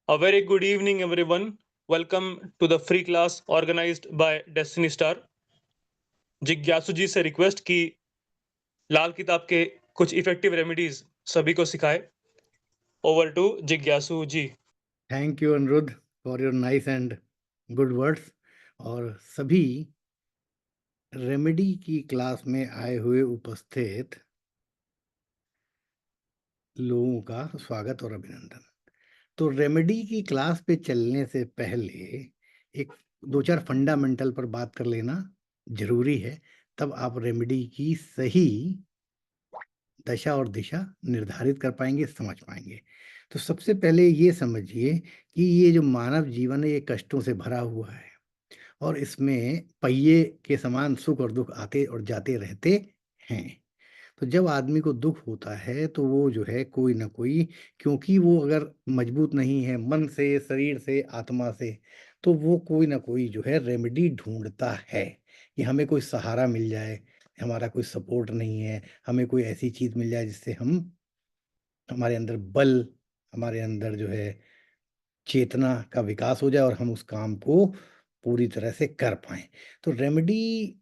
A very good evening, everyone. Welcome to the free class organized by Destiny Star. जिज्ञासु जी से request कि लाल किताब के कुछ इफेक्टिव रेमेडीज सभी को सिखाए. ओवर टू जिज्ञासु ji. Thank you Aniruddh for your nice and good words. और सभी रेमेडी की क्लास में आए हुए उपस्थित लोगों का स्वागत और अभिनंदन। तो रेमेडी की क्लास पे चलने से पहले एक दो चार फंडामेंटल पर बात कर लेना जरूरी है, तब आप रेमेडी की सही दशा और दिशा निर्धारित कर पाएंगे, समझ पाएंगे। तो सबसे पहले ये समझिए कि ये जो मानव जीवन है ये कष्टों से भरा हुआ है और इसमें पहिए के समान सुख और दुख आते और जाते रहते हैं। तो जब आदमी को दुख होता है तो वो जो है कोई ना कोई, क्योंकि वो अगर मजबूत नहीं है मन से, शरीर से, आत्मा से, तो वो कोई ना कोई जो है रेमेडी ढूंढता है कि हमें कोई सहारा मिल जाए, हमारा कोई सपोर्ट नहीं है, हमें कोई ऐसी चीज मिल जाए जिससे हम हमारे अंदर बल, हमारे अंदर जो है चेतना का विकास हो जाए और हम उस काम को पूरी तरह से कर पाएँ। तो रेमेडी,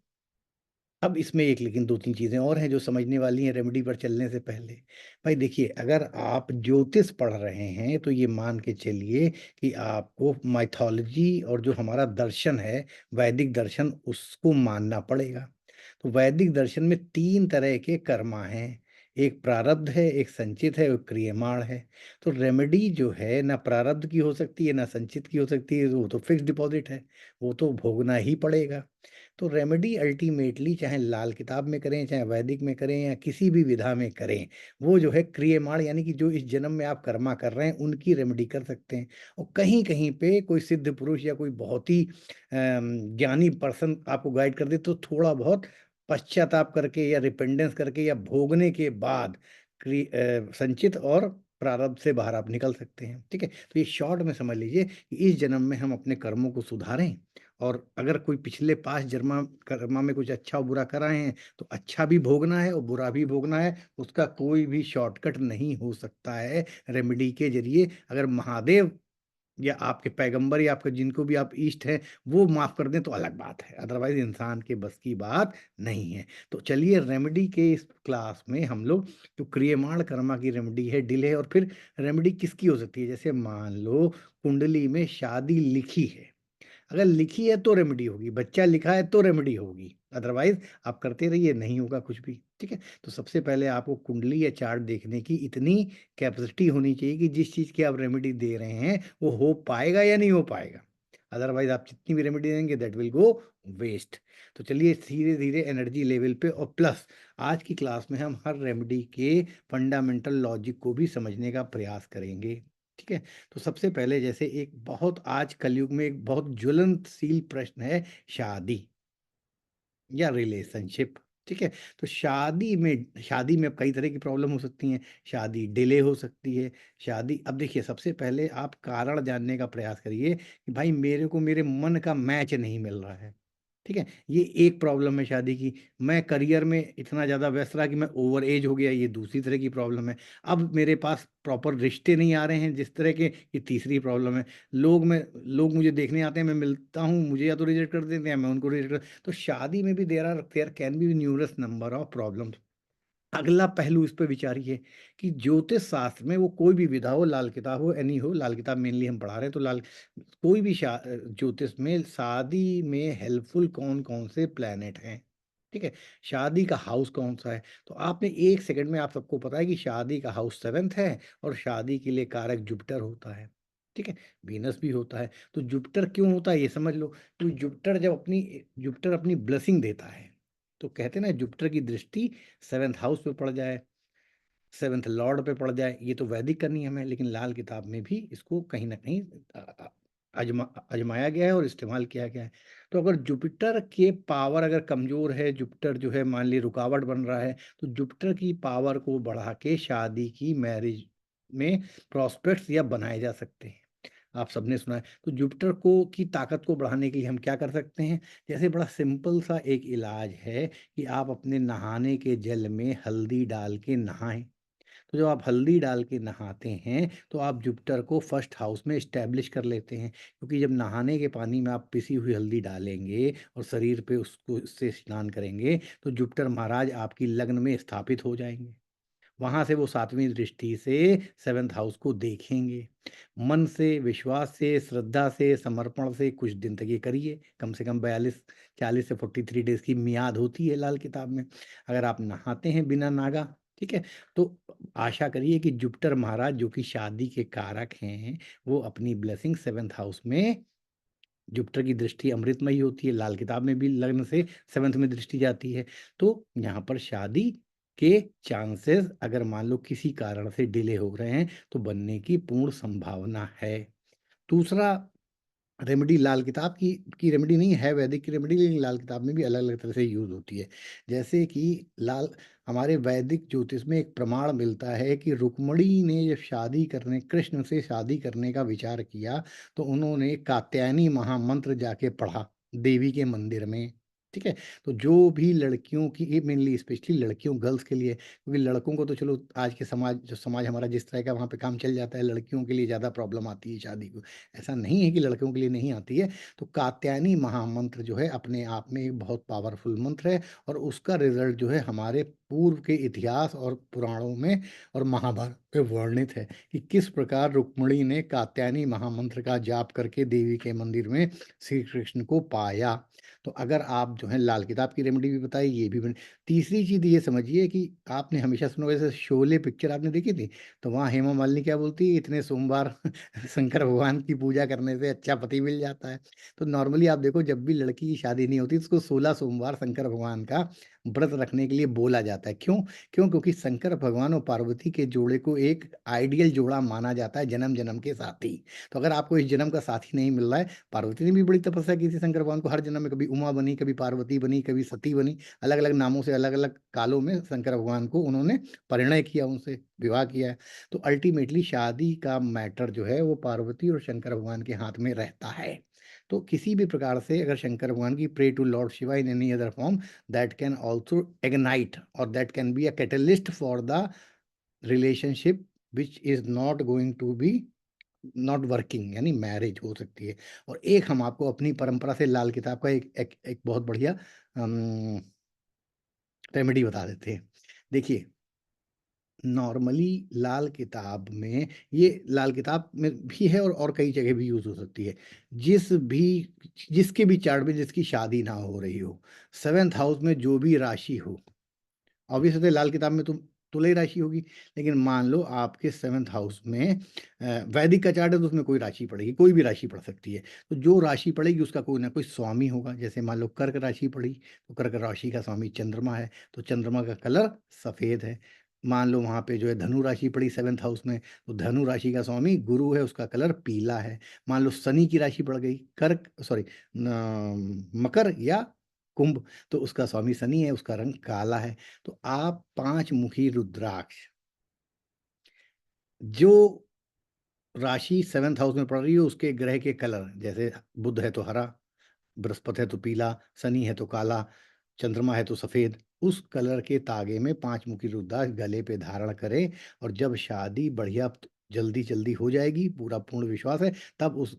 अब इसमें एक लेकिन 2-3 चीज़ें और हैं जो समझने वाली हैं रेमेडी पर चलने से पहले। भाई देखिए, अगर आप ज्योतिष पढ़ रहे हैं तो ये मान के चलिए कि आपको माइथोलॉजी और जो हमारा दर्शन है, वैदिक दर्शन, उसको मानना पड़ेगा। तो वैदिक दर्शन में 3 तरह के कर्मा हैं। एक प्रारब्ध है, एक संचित है, एक क्रियमाण है। तो रेमेडी जो है ना प्रारब्ध की हो सकती है, ना संचित की हो सकती है, वो तो फिक्स्ड डिपॉज़िट है, वो तो भोगना ही पड़ेगा। तो रेमेडी अल्टीमेटली चाहे लाल किताब में करें, चाहे वैदिक में करें या किसी भी विधा में करें, वो जो है क्रियमाण यानी कि जो इस जन्म में आप कर्मा कर रहे हैं, उनकी रेमेडी कर सकते हैं। और कहीं-कहीं पे कोई सिद्ध पुरुष या कोई बहुत ही ज्ञानी पर्सन आपको गाइड कर दे, तो थोड़ा बहुत पश्चाताप करके या रिपेंडेंस करके या भोगने के बाद संचित और प्रारब्ध से बाहर आप निकल सकते हैं। ठीक है? तो ये शॉर्ट में समझ लीजिए कि इस जन्म में हम अपने कर्मों को सुधारें और अगर कोई पिछले 5 जन्मा कर्मा में कुछ अच्छा और बुरा कर आए हैं, तो अच्छा भी भोगना है और बुरा भी भोगना है। उसका कोई भी शॉर्टकट नहीं हो सकता है रेमेडी के ज़रिए। अगर महादेव या आपके पैगंबर या आपके जिनको भी आप इष्ट हैं, वो माफ़ कर दें तो अलग बात है, अदरवाइज़ इंसान के बस की बात नहीं है। तो चलिए रेमेडी के इस क्लास में हम लोग जो क्रियमाण कर्मा की रेमेडी है, डिले है और फिर रेमेडी किसकी हो सकती है? जैसे मान लो कुंडली में शादी लिखी है, अगर लिखी है तो रेमेडी होगी, बच्चा लिखा है तो रेमेडी होगी, अदरवाइज़ आप करते रहिए नहीं होगा कुछ भी, ठीक है? तो सबसे पहले आपको कुंडली या चार्ट देखने की इतनी कैपेसिटी होनी चाहिए कि जिस चीज़ की आप रेमेडी दे रहे हैं, वो हो पाएगा या नहीं हो पाएगा। अदरवाइज़ आप जितनी भी रेमेडी देंगे दैट विल गो वेस्ट। तो चलिए धीरे-धीरे एनर्जी लेवल पे और प्लस आज की क्लास में हम हर रेमेडी के फंडामेंटल लॉजिक को भी समझने का प्रयास करेंगे, ठीक है? तो सबसे पहले जैसे एक बहुत आज कलयुग में एक बहुत ज्वलंतशील प्रश्न है शादी या रिलेशनशिप, ठीक है? तो शादी में अब कई तरह की प्रॉब्लम हो सकती हैं, शादी डिले हो सकती है, शादी अब देखिए सबसे पहले आप कारण जानने का प्रयास करिए कि भाई मेरे को मेरे मन का मैच नहीं मिल रहा है, ठीक है? ये एक प्रॉब्लम है शादी की। मैं करियर में इतना ज़्यादा व्यस्त रहा कि मैं ओवर एज हो गया, ये दूसरी तरह की प्रॉब्लम है। अब मेरे पास प्रॉपर रिश्ते नहीं आ रहे हैं जिस तरह के, ये तीसरी प्रॉब्लम है। लोग मुझे देखने आते हैं, मैं मिलता हूँ, मुझे या तो रिजेक्ट कर देते हैं, मैं उनको रिजेक्ट कर, तो शादी में भी there can be numerous number of problems. अगला पहलू इस पे विचारिए कि ज्योतिष शास्त्र में वो कोई भी विधा हो, लाल किताब हो, एनी हो, लाल किताब मेनली हम पढ़ा रहे हैं तो लाल, कोई भी ज्योतिष में शादी में हेल्पफुल कौन-कौन से प्लैनेट हैं, ठीक है? शादी का हाउस कौन-सा है? तो आपने 1 सेकंड में आप सबको पता है कि शादी का हाउस 7th है और शादी के लिए कारक जुपिटर होता है, ठीक है? वीनस भी होता है। तो जुपिटर क्यों होता है ये समझ लो। तो जुपिटर अपनी ब्लेसिंग देता है। तो कहते हैं ना जुपिटर की दृष्टि 7th हाउस पे पड़ जाए, 7th लॉर्ड पे पड़ जाए, ये तो वैदिक करनी है हमें, लेकिन लाल किताब में भी इसको कहीं न कहीं आज़माया गया है और इस्तेमाल किया गया है। तो अगर जुपिटर के पावर अगर कमज़ोर है, जुपिटर जो है मान लीजिए रुकावट बन रहा है, तो जुपिटर की पावर को बढ़ा के शादी की मैरिज में प्रॉस्पेक्ट्स या बनाए जा सकते हैं। आप सबने सुना है। तो जुपिटर को की ताकत को बढ़ाने के लिए हम क्या कर सकते हैं? जैसे बड़ा सिंपल सा एक इलाज है कि आप अपने नहाने के जल में हल्दी डाल के नहाएँ। तो जब आप हल्दी डाल के नहाते हैं, तो आप जुपिटर को फर्स्ट हाउस में एस्टैब्लिश कर लेते हैं, क्योंकि जब नहाने के पानी में आप पिसी हुई हल्दी डालेंगे और शरीर पे उसको उससे स्नान करेंगे, तो जुपिटर महाराज आपकी लग्न में स्थापित हो जाएँगे। वहाँ से वो 7वीं दृष्टि से 7th हाउस को देखेंगे। मन से, विश्वास से, श्रद्धा से, समर्पण से कुछ दिन तक ये करिए। कम से कम 42 40 से 43 डेज़ की मियाद होती है लाल किताब में। अगर आप नहाते हैं बिना नागा, ठीक है? तो आशा करिए कि जुपिटर महाराज जो कि शादी के कारक हैं, वो अपनी ब्लेसिंग 7th हाउस में, जुपिटर की दृष्टि अमृतमयी होती है, लाल किताब में भी लग्न से 7th में दृष्टि जाती है। तो यहाँ पर शादी के चांसेस अगर मान लो किसी कारण से डिले हो रहे हैं, तो बनने की पूर्ण संभावना है। दूसरा रेमेडी लाल किताब की रेमेडी नहीं है, वैदिक की रेमेडी, लेकिन लाल किताब में भी अलग-अलग तरह से यूज़ होती है। जैसे कि लाल हमारे वैदिक ज्योतिष में एक प्रमाण मिलता है कि रुक्मिणी ने जब शादी करने कृष्ण से शादी करने का विचार किया, तो उन्होंने कात्यायनी महामंत्र जाके पढ़ा देवी के मंदिर में, ठीक है? तो जो भी लड़कियों की ये मेनली स्पेशली लड़कियों गर्ल्स के लिए, क्योंकि लड़कों को तो चलो आज के समाज हमारा जिस तरह का वहाँ पे काम चल जाता है, लड़कियों के लिए ज़्यादा प्रॉब्लम आती है शादी को। ऐसा नहीं है कि लड़कों के लिए नहीं आती है। तो कात्यायनी महामंत्र जो है अपने आप में एक बहुत पावरफुल मंत्र है, और उसका रिज़ल्ट जो है हमारे पूर्व के इतिहास और पुराणों में और महाभारत में वर्णित है कि किस प्रकार रुक्मिणी ने कात्यायनी महामंत्र का जाप करके देवी के मंदिर में श्री कृष्ण को पाया। तो अगर आप जो है लाल किताब की रेमेडी भी बताई, ये भी तीसरी चीज़ ये समझिए कि आपने हमेशा सुना होगा, जैसे शोले पिक्चर आपने देखी थी, तो वहाँ हेमा मालिनी क्या बोलती है, इतने सोमवार शंकर भगवान की पूजा करने से अच्छा पति मिल जाता है। तो नॉर्मली आप देखो, जब भी लड़की की शादी नहीं होती, तो उसको 16 सोमवार शंकर भगवान का व्रत रखने के लिए बोला जाता है। क्यों? क्यों? क्योंकि शंकर भगवान और पार्वती के जोड़े को एक आइडियल जोड़ा माना जाता है जन्म-जन्म के साथी। तो अगर आपको इस जन्म का साथी नहीं मिल रहा है, पार्वती ने भी बड़ी तपस्या की थी शंकर भगवान को, हर जन्म में कभी उमा बनी, कभी पार्वती बनी, कभी सती बनी, अलग-अलग नामों से अलग-अलग कालों में शंकर भगवान को उन्होंने परिणय किया, उनसे विवाह किया है। तो अल्टीमेटली शादी का मैटर जो है वो पार्वती और शंकर भगवान के हाथ में रहता है। तो किसी भी प्रकार से अगर शंकर भगवान की pray to lord Shiva in any other form, that can also ignite or that can be a catalyst for the relationship which is not going to be not working, यानी मैरिज हो सकती है। और एक हम आपको अपनी परंपरा से लाल किताब का एक बहुत बढ़िया रेमेडी बता देते हैं। देखिए, नॉर्मली लाल किताब में, ये लाल किताब में भी है और कई जगह भी यूज़ हो सकती है। भी जिसके भी चार्ट में जिसकी शादी ना हो रही हो, 7th हाउस में जो भी राशि हो, ऑब्वियसली लाल किताब में तो तुला ही राशि होगी, लेकिन मान लो आपके 7th हाउस में वैदिक का चार्ट है, तो उसमें कोई राशि पड़ेगी, कोई भी राशि पड़ सकती है। तो जो राशि पड़ेगी उसका कोई ना कोई स्वामी होगा। जैसे मान लो कर्क राशि पड़ी, तो कर्क राशि का स्वामी चंद्रमा है, तो चंद्रमा का कलर सफ़ेद है। मान लो वहाँ पे जो है धनु राशि पड़ी 7th हाउस में, तो धनु राशि का स्वामी गुरु है, उसका कलर पीला है। मान लो शनि की राशि पड़ गई मकर या कुंभ, तो उसका स्वामी शनि है, उसका रंग काला है। तो आप 5 मुखी रुद्राक्ष, जो राशि 7th हाउस में पड़ रही है उसके ग्रह के कलर, जैसे बुध है तो हरा, बृहस्पति है तो पीला, शनि है तो काला, चंद्रमा है तो सफ़ेद, उस कलर के तागे में 5 मुखी रुद्राक्ष गले पे धारण करें, और जब शादी बढ़िया जल्दी-जल्दी हो जाएगी, पूरा पूर्ण विश्वास है, तब उस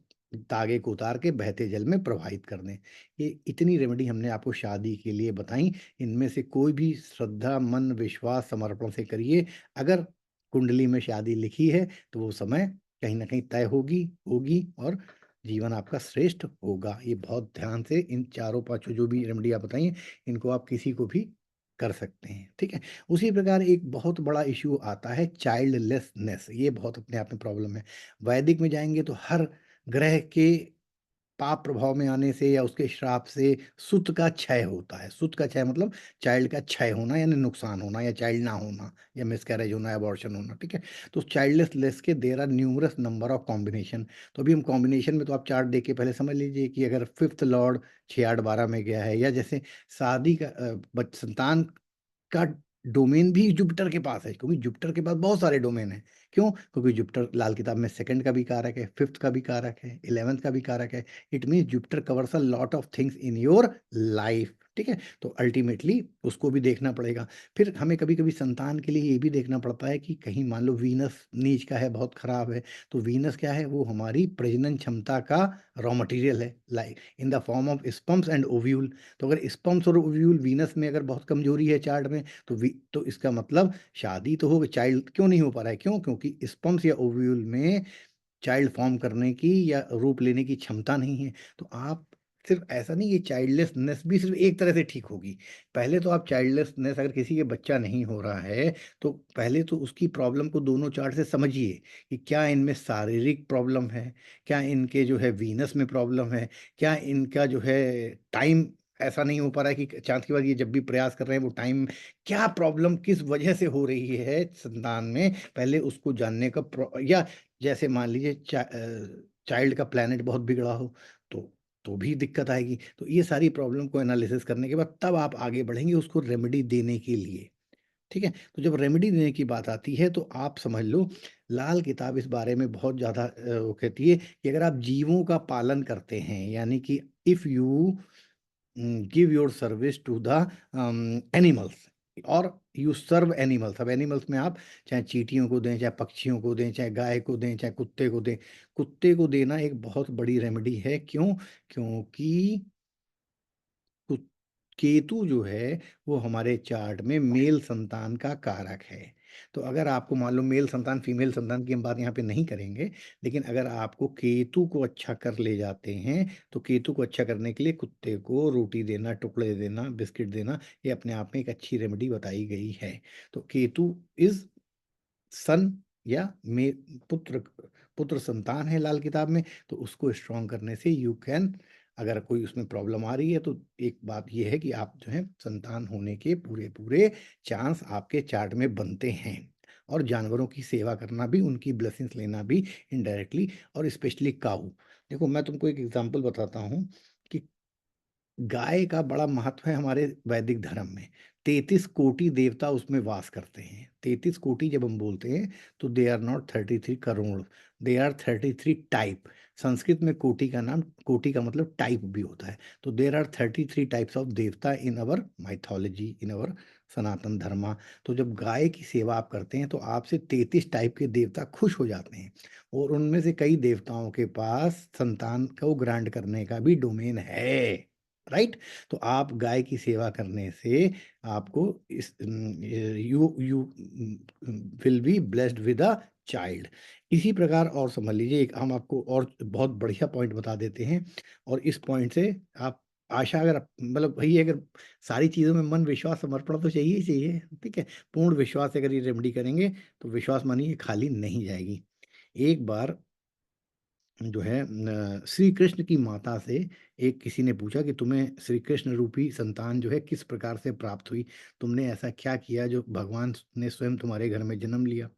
तागे को उतार के बहते जल में प्रवाहित कर दें। ये इतनी रेमेडी हमने आपको शादी के लिए बताई। इनमें से कोई भी श्रद्धा, मन, विश्वास, समर्पण से करिए। अगर कुंडली में शादी लिखी है, तो वो समय कहीं न कहीं तय होगी और जीवन आपका श्रेष्ठ होगा। ये बहुत ध्यान से इन चारों पाँचों जो भी रेमेडियाँ बताई हैं, इनको आप किसी को भी कर सकते हैं, ठीक है? उसी प्रकार एक बहुत बड़ा इश्यू आता है चाइल्डलेसनेस, ये बहुत अपने आप में प्रॉब्लम है। वैदिक में जाएँगे तो हर ग्रह के पाप प्रभाव में आने से या उसके श्राप से सुत का क्षय होता है। सुत का क्षय मतलब चाइल्ड का क्षय होना, यानी नुकसान होना या चाइल्ड ना होना या मिसकैरेज होना या अबॉर्शन होना, ठीक है? तो चाइल्डलेस के there are numerous number of combination. तो अभी हम कॉम्बिनेशन में तो आप चार्ट देख के पहले समझ लीजिए कि अगर 5th लॉर्ड 6, 8, 12 में गया है, या जैसे शादी का संतान का डोमेन भी जुपिटर के पास है, क्योंकि जुपिटर के पास बहुत सारे डोमेन हैं। क्यों? क्योंकि जुपिटर लाल किताब में 2nd का भी कारक है, 5th का भी कारक है, 11th का भी कारक है। It means Jupiter covers a lot of things in your life. ठीक है? तो अल्टीमेटली उसको भी देखना पड़ेगा। फिर हमें कभी-कभी संतान के लिए ये भी देखना पड़ता है कि कहीं मान लो वीनस नीच का है, बहुत खराब है, तो वीनस क्या है? वो हमारी प्रजनन क्षमता का रॉ मटेरियल है, like in the form of sperms and ovule. तो अगर स्पर्म्स और ओव्यूल वीनस में अगर बहुत कमजोरी है चार्ट में, तो इसका मतलब शादी तो हो, चाइल्ड क्यों नहीं हो पा रहा है? क्यों? क्योंकि स्पर्म्स या ओव्यूल में चाइल्ड फॉर्म करने की या रूप लेने की क्षमता नहीं है। तो आप सिर्फ ऐसा नहीं कि चाइल्डलेसनेस भी सिर्फ एक तरह से ठीक होगी। पहले तो आप चाइल्डलेसनेस, अगर किसी के बच्चा नहीं हो रहा है, तो पहले तो उसकी प्रॉब्लम को दोनों चार्ट से समझिए कि क्या इनमें शारीरिक प्रॉब्लम है, क्या इनके जो है वीनस में प्रॉब्लम है, क्या इनका जो है टाइम ऐसा नहीं हो पा रहा है कि चाँद की बात, ये जब भी प्रयास कर रहे हैं वो टाइम, क्या प्रॉब्लम किस वजह से हो रही है संतान में, पहले उसको जानने का या जैसे मान लीजिए चाइल्ड का प्लैनेट बहुत बिगड़ा हो, तो भी दिक्कत आएगी। तो ये सारी प्रॉब्लम को एनालिसिस करने के बाद तब आप आगे बढ़ेंगे उसको रेमेडी देने के लिए, ठीक है? तो जब रेमेडी देने की बात आती है तो आप समझ लो, लाल किताब इस बारे में बहुत ज़्यादा वो कहती है कि अगर आप जीवों का पालन करते हैं, यानी कि if you give your service to the animals और यू सर्व एनिमल्स। अब एनिमल्स में आप चाहे चींटियों को दें, चाहे पक्षियों को दें, चाहे गाय को दें, चाहे कुत्ते को दें। कुत्ते को देना एक बहुत बड़ी रेमेडी है। क्यों? क्योंकि कुत केतु जो है वो हमारे चार्ट में मेल संतान का कारक है। तो अगर आपको मान लो मेल संतान, फीमेल संतान की हम बात यहाँ पे नहीं करेंगे, लेकिन अगर आपको केतु को अच्छा कर ले जाते हैं, तो केतु को अच्छा करने के लिए कुत्ते को रोटी देना, टुकड़े देना, बिस्किट देना, ये अपने आप में एक अच्छी रेमेडी बताई गई है। तो केतु इज़ सन या में पुत्र पुत्र संतान है लाल किताब में, तो उसको स्ट्रॉन्ग करने से यू कैन, अगर कोई उसमें प्रॉब्लम आ रही है तो एक बात ये है कि आप जो है संतान होने के पूरे पूरे चांस आपके चार्ट में बनते हैं। और जानवरों की सेवा करना भी, उनकी ब्लेसिंग्स लेना भी इनडायरेक्टली, और स्पेशली काऊ। देखो मैं तुमको एक एग्जांपल बताता हूँ कि गाय का बड़ा महत्व है हमारे वैदिक धर्म में। 33 कोटि देवता उसमें वास करते हैं। 33 कोटि जब हम बोलते हैं तो they are not 33 crore, they are 33 type. Sanskrit में कोटि का नाम, कोटि का मतलब टाइप भी होता है। तो देर आर 33 टाइप्स ऑफ देवता इन अवर माइथोलॉजी, इन अवर सनातन धर्मा। तो जब गाय की सेवा आप करते हैं तो आपसे 33 टाइप के देवता खुश हो जाते हैं, और उनमें से कई देवताओं के पास संतान को ग्रांट करने का भी डोमेन है। राइट? तो आप गाय की सेवा करने से आपको इस you you will be blessed with a child. इसी प्रकार और समझ लीजिए, एक हम आपको और बहुत बढ़िया पॉइंट बता देते हैं, और इस पॉइंट से आप आशा, अगर मतलब भई अगर सारी चीज़ों में मन, विश्वास, समर्पण तो चाहिए ही चाहिए, ठीक है? पूर्ण विश्वास से अगर ये रेमेडी करेंगे तो विश्वास मानिए खाली नहीं जाएगी। एक बार जो है श्री कृष्ण की माता से एक किसी ने पूछा कि तुम्हें श्री कृष्ण रूपी संतान जो है किस प्रकार से प्राप्त हुई? तुमने ऐसा क्या किया जो भगवान ने स्वयं तुम्हारे घर में जन्म लिया?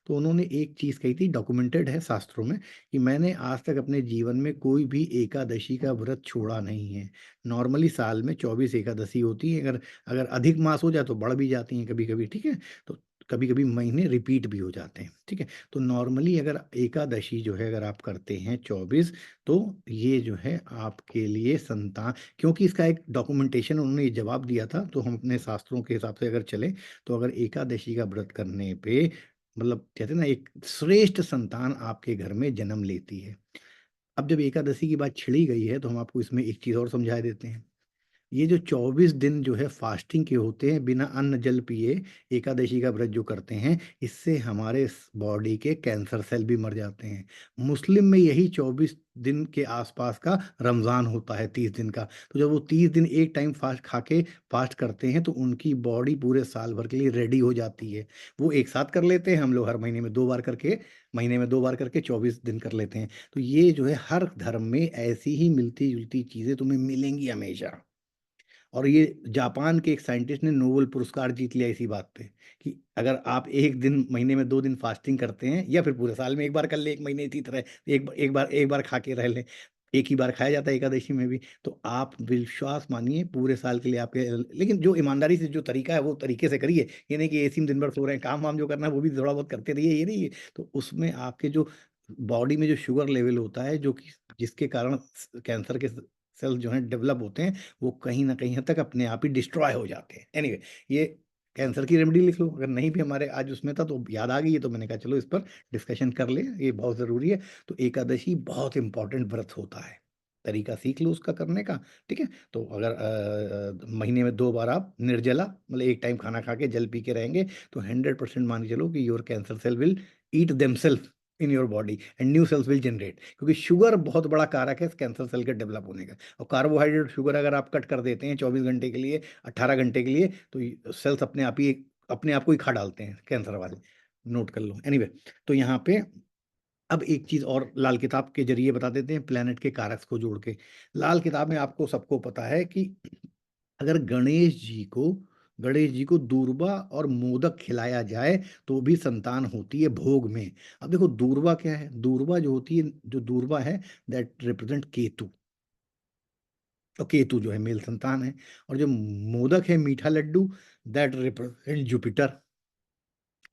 तो उन्होंने एक चीज़ कही थी, डॉक्यूमेंटेड है शास्त्रों में, कि मैंने आज तक अपने जीवन में कोई भी एकादशी का व्रत छोड़ा नहीं है। नॉर्मली साल में 24 एकादशी होती है, अगर अगर अधिक मास हो जाए तो बढ़ भी जाती हैं कभी-कभी, ठीक है? तो कभी-कभी महीने रिपीट भी हो जाते हैं, ठीक है? तो नॉर्मली अगर एकादशी जो है अगर आप करते हैं 24, तो ये जो है आपके लिए संतान, क्योंकि इसका एक डॉक्यूमेंटेशन उन्होंने ये जवाब दिया था, तो हम अपने शास्त्रों के हिसाब से अगर चलें, तो अगर एकादशी का व्रत करने पे, मतलब कहते हैं ना, एक श्रेष्ठ संतान आपके घर में जन्म लेती है। अब जब एकादशी की बात छिड़ी गई है, तो हम आपको इसमें एक चीज़ और समझा देते हैं। ये जो 24 दिन जो है फास्टिंग के होते हैं, बिना अन्न जल पिए एकादशी का व्रत जो करते हैं, इससे हमारे बॉडी के कैंसर सेल भी मर जाते हैं। मुस्लिम में यही 24 दिन के आसपास का रमज़ान होता है, 30 दिन का। तो जब वो 30 दिन एक टाइम फास्ट खा के फास्ट करते हैं, तो उनकी बॉडी पूरे साल भर के लिए रेडी हो जाती है। वो एक साथ कर लेते हैं, हम लोग हर महीने में 2 बार करके, महीने में 2 बार करके 24 दिन कर लेते हैं। तो ये जो है हर धर्म में ऐसी ही मिलती-जुलती चीज़ें तुम्हें मिलेंगी हमेशा। और ये जापान के एक साइंटिस्ट ने नोबेल पुरस्कार जीत लिया इसी बात पे, कि अगर आप 1 दिन, महीने में 2 दिन फास्टिंग करते हैं, या फिर पूरे साल में 1 बार कर लें, 1 महीने इसी तरह एक बार खा के रह लें। एक ही बार खाया जाता है एकादशी में भी, तो आप विश्वास मानिए पूरे साल के लिए आपके, लेकिन जो ईमानदारी से जो तरीका है वो तरीके से करिए। ये नहीं कि एसी में दिन भर सो रहे हैं, काम-वाम जो करना है वो भी थोड़ा बहुत करते रहिए, ये नहीं है। तो उसमें आपके जो बॉडी में जो शुगर लेवल होता है, जो कि जिसके कारण कैंसर के सेल्स जो हैं डेवलप होते हैं, वो कहीं न कहीं हद तक अपने आप ही डिस्ट्रॉय हो जाते हैं। एनीवे, ये कैंसर की रेमेडी लिख लो, अगर नहीं भी हमारे आज उसमें था तो याद आ गई है, तो मैंने कहा चलो इस पर डिस्कशन कर लें, ये बहुत ज़रूरी है। तो एकादशी बहुत इम्पोर्टेंट व्रत होता है, तरीका सीख लो उसका करने का, ठीक है? तो अगर महीने में 2 बार आप निर्जला मतलब एक टाइम खाना खा के जल पी के रहेंगे, तो 100% मान के चलो कि your cancer cell will eat themselves in your body and new cells will generate, क्योंकि शुगर बहुत बड़ा कारक है कैंसर सेल के डेवलप होने का। और कार्बोहाइड्रेट शुगर अगर आप कट कर देते हैं 24 घंटे के लिए, 18 घंटे के लिए, तो सेल्स अपने आप को ही खा डालते हैं कैंसर वाले, नोट कर लो। एनीवे, तो यहाँ पे अब एक चीज़ और लाल किताब के ज़रिए बता देते हैं, प्लैनेट के कारक को जोड़ के। लाल किताब में आपको सबको पता है कि अगर गणेश जी को दूर्वा और मोदक खिलाया जाए, तो भी संतान होती है भोग में। अब देखो दूर्वा क्या है? दूर्वा जो होती है, जो दूर्वा है, दैट रिप्रेजेंट केतु। और केतु जो है मेल संतान है, और जो मोदक है, मीठा लड्डू, दैट रिप्रेजेंट जुपिटर,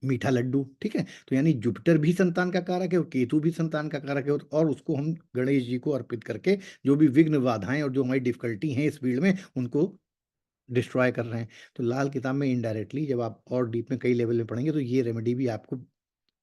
मीठा लड्डू, ठीक है? तो यानी जुपिटर भी संतान का कारक है और केतु भी संतान का कारक है, और उसको हम गणेश जी को अर्पित करके जो भी विघ्न बाधाएँ और जो हमारी डिफ़िकल्टी हैं इस फ़ील्ड में, उनको डिस्ट्रॉय कर रहे हैं। तो लाल किताब में इनडायरेक्टली जब आप और डीप में कई लेवल में पढ़ेंगे, तो ये रेमेडी भी आपको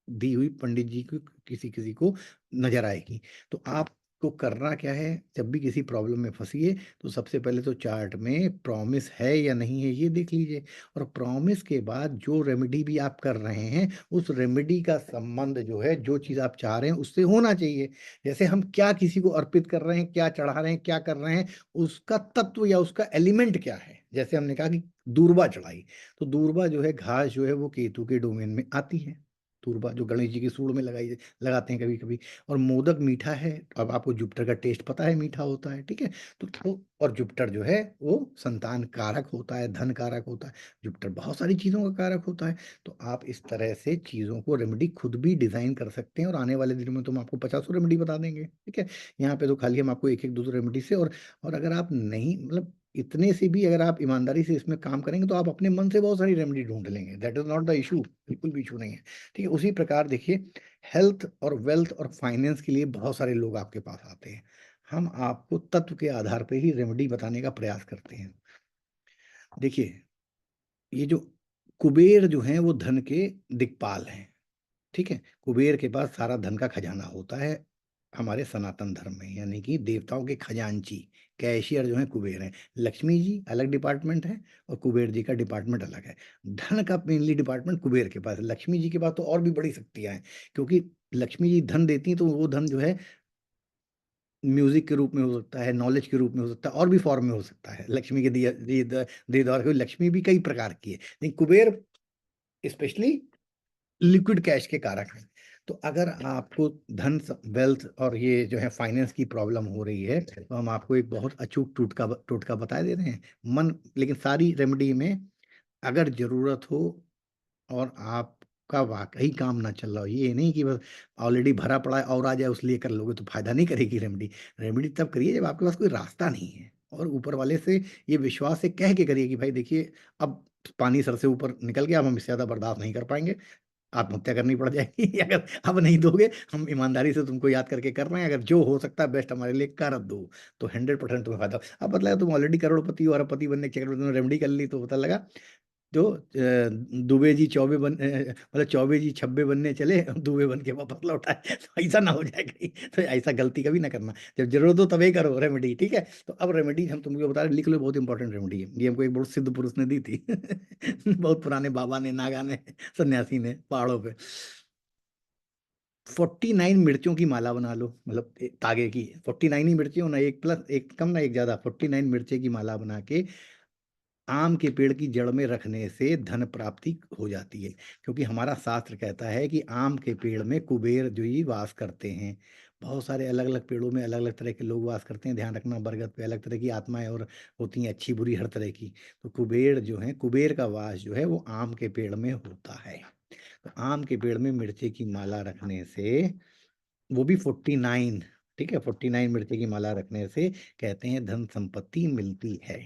दी हुई पंडित जी को किसी-किसी को नज़र आएगी। तो आपको करना क्या है, जब भी किसी प्रॉब्लम में फँसिए, तो सबसे पहले तो चार्ट में प्रॉमिस है या नहीं है, ये देख लीजिए, और प्रॉमिस के बाद जो रेमेडी भी आप कर रहे हैं, उस रेमेडी का संबंध जो है, जो चीज़ आप चाह रहे हैं, उससे होना चाहिए। जैसे हम क्या किसी को अर्पित कर रहे हैं, क्या चढ़ा रहे हैं, क्या कर रहे हैं, उसका तत्व या उसका एलिमेंट क्या है? जैसे हमने कहा कि दूर्वा चढ़ाई, तो दूर्वा जो है, घास जो है, वो केतु के डोमेन में आती है। दूर्वा जो गणेश जी की सूंड में लगाते हैं कभी-कभी, और मोदक मीठा है, अब आपको जुपिटर का टेस्ट पता है मीठा होता है, ठीक है? तो और जुपिटर जो है वो संतान कारक होता है, धन कारक होता है, जुपिटर बहुत सारी चीज़ों का कारक होता है। तो आप इस तरह से चीज़ों को रेमेडी खुद भी डिज़ाइन कर सकते हैं, और आने वाले दिनों में तो हम आपको पचासों रेमेडी बता देंगे, ठीक है? यहाँ पे तो खाली हम आपको एक-एक, 2-2 रेमेडी से, और अगर आप नहीं मतलब इतने से भी अगर आप ईमानदारी से इसमें काम करेंगे, तो आप अपने मन से बहुत सारी रेमेडी ढूँढ लेंगे। That is not the issue, बिल्कुल भी इश्यू नहीं है। ठीक है, उसी प्रकार देखिए, हेल्थ और वेल्थ और फाइनेंस के लिए बहुत सारे लोग आपके पास आते हैं। हम आपको तत्व के आधार पे ही रेमेडी बताने का प्रयास करते हैं। देखिए, ये जो कुबेर जो हैं, वो धन के दिक्पाल हैं, ठीक है? कुबेर के पास सारा धन का खजाना होता है हमारे सनातन धर्म में, यानी कि देवताओं के खजांची, कैशियर जो हैं कुबेर हैं। लक्ष्मी जी अलग डिपार्टमेंट है और कुबेर जी का डिपार्टमेंट अलग है। धन का मेनली डिपार्टमेंट कुबेर के पास है, लक्ष्मी जी के पास तो और भी बड़ी शक्तियाँ हैं, क्योंकि लक्ष्मी जी धन देती हैं, तो वो धन जो है म्यूज़िक के रूप में हो सकता है, नॉलेज के रूप में हो सकता है, और भी फॉर्म में हो सकता है। लक्ष्मी के दिया दे द दे द्वारा, क्योंकि लक्ष्मी भी कई प्रकार की है, लेकिन कुबेर स्पेशली लिक्विड कैश के कारक हैं। तो अगर आपको धन वेल्थ और ये जो है फाइनेंस की प्रॉब्लम हो रही है, तो हम आपको एक बहुत अचूक टोटका बता दे रहे हैं। लेकिन सारी रेमेडी में अगर ज़रूरत हो और आपका वाक़ई काम ना चल रहा हो, ये नहीं कि बस ऑलरेडी भरा पड़ा है और आ जाए उसलिए कर लोगे, तो फ़ायदा नहीं करेगी रेमेडी। रेमेडी तब करिए जब आपके पास कोई रास्ता नहीं है, और ऊपर वाले से ये विश्वास से कह के करिए कि भाई देखिए, अब पानी सर से ऊपर निकल गया, अब हम इससे ज़्यादा बर्दाश्त नहीं कर पाएँगे। आत्महत्या करनी पड़ जाएगी अगर अब नहीं दोगे, हम ईमानदारी से तुमको याद करके कर रहे हैं, अगर जो हो सकता है बेस्ट हमारे लिए कर दो, तो 100% तुम्हें फ़ायदा। अब पता लगा तुम ऑलरेडी करोड़पति हो, अरबपति बनने के चक्कर में तुमने रेमेडी कर ली, तो पता लगा जो दुबे जी चौबे मतलब चौबे जी छब्बे बनने चले, दुबे बन के वापस लौट आए, तो ऐसा ना हो जाए कहीं। तो ऐसा गलती कभी ना करना, जब ज़रूरत हो तभी करो रेमेडी, ठीक है? तो अब रेमेडी हम तुमको बता रहे हैं, लिख लो, बहुत इंपॉर्टेंट रेमेडी है। ये हमको एक बहुत सिद्ध पुरुष ने दी थी। बहुत पुराने बाबा ने, नागा ने, सन्यासी ने पहाड़ों पे। 49 मिर्चों की माला बना लो, मतलब तागे की 49 ही मिर्ची हो ना, एक प्लस एक कम ना एक ज्यादा, 49 मिर्चे की माला बना के आम के पेड़ की जड़ में रखने से धन प्राप्ति हो जाती है, क्योंकि हमारा शास्त्र कहता है कि आम के पेड़ में कुबेर जो ही वास करते हैं। बहुत सारे अलग अलग पेड़ों में अलग अलग तरह के लोग वास करते हैं, ध्यान रखना, बरगद पे अलग तरह की आत्माएं और होती हैं, अच्छी बुरी हर तरह की। तो कुबेर जो है, कुबेर का वास जो है वो आम के पेड़ में होता है। तो आम के पेड़ में मिर्ची की माला रखने से, वो भी 49, ठीक है, 49 मिर्ची की माला रखने से कहते हैं धन संपत्ति मिलती है,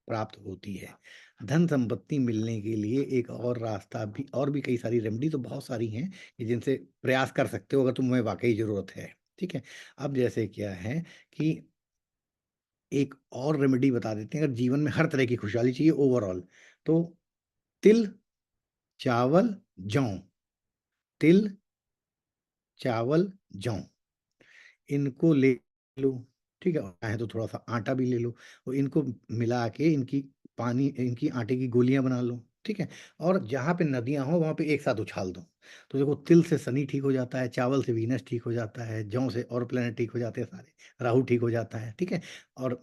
प्राप्त होती है। धन संपत्ति मिलने के लिए एक और रास्ता भी, और भी कई सारी रेमेडी तो बहुत सारी हैं कि जिनसे प्रयास कर सकते हो अगर तुम्हें वाकई ज़रूरत है, ठीक है? अब जैसे क्या है कि एक और रेमेडी बता देते हैं, अगर जीवन में हर तरह की खुशहाली चाहिए ओवरऑल, तो तिल, चावल, जौ, तिल, चावल, जौ, इनको ले लो, ठीक है? चाहे तो थोड़ा-सा आटा भी ले लो और इनको मिला के इनकी आटे की गोलियाँ बना लो, ठीक है? और जहाँ पे नदियाँ हों वहाँ पे एक साथ उछाल दो। तो देखो, तिल से शनि ठीक हो जाता है, चावल से वीनस ठीक हो जाता है, जौ से और प्लैनेट ठीक हो जाते हैं सारे, राहु ठीक हो जाता है, ठीक है? और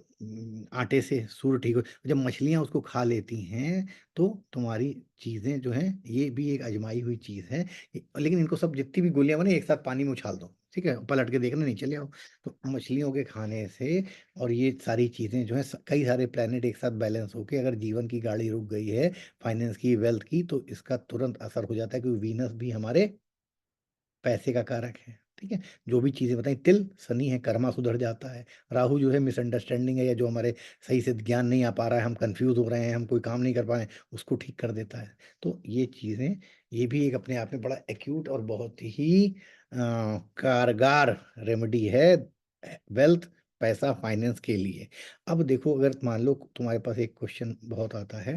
आटे से सूर्य ठीक हो, जब मछलियाँ उसको खा लेती हैं, तो तुम्हारी चीज़ें जो हैं, ये भी एक आज़माई हुई चीज़ है। लेकिन इनको सब जितनी भी गोलियाँ बनी एक साथ पानी में उछाल दो, ठीक है? पलट के देखना नहीं, चले आओ। तो मछलियों के खाने से और ये सारी चीज़ें जो हैं, कई सारे प्लैनेट एक साथ बैलेंस होके अगर जीवन की गाड़ी रुक गई है, फाइनेंस की, वेल्थ की, तो इसका तुरंत असर हो जाता है, क्योंकि वीनस भी हमारे पैसे का कारक है, ठीक है? जो भी चीज़ें बताई, तिल शनि है, कर्मा सुधर जाता है, राहु जो है मिसअंडरस्टैंडिंग है, या जो हमारे सही से ज्ञान नहीं आ पा रहा है, हम कन्फ्यूज़ हो रहे हैं, हम कोई काम नहीं कर पा रहे हैं, उसको ठीक कर देता है। तो ये चीज़ें, ये भी एक अपने आप में बड़ा एक्यूट और बहुत ही कारगर रेमेडी है वेल्थ, पैसा, फाइनेंस के लिए। अब देखो, अगर मान लो तुम्हारे पास एक क्वेश्चन बहुत आता है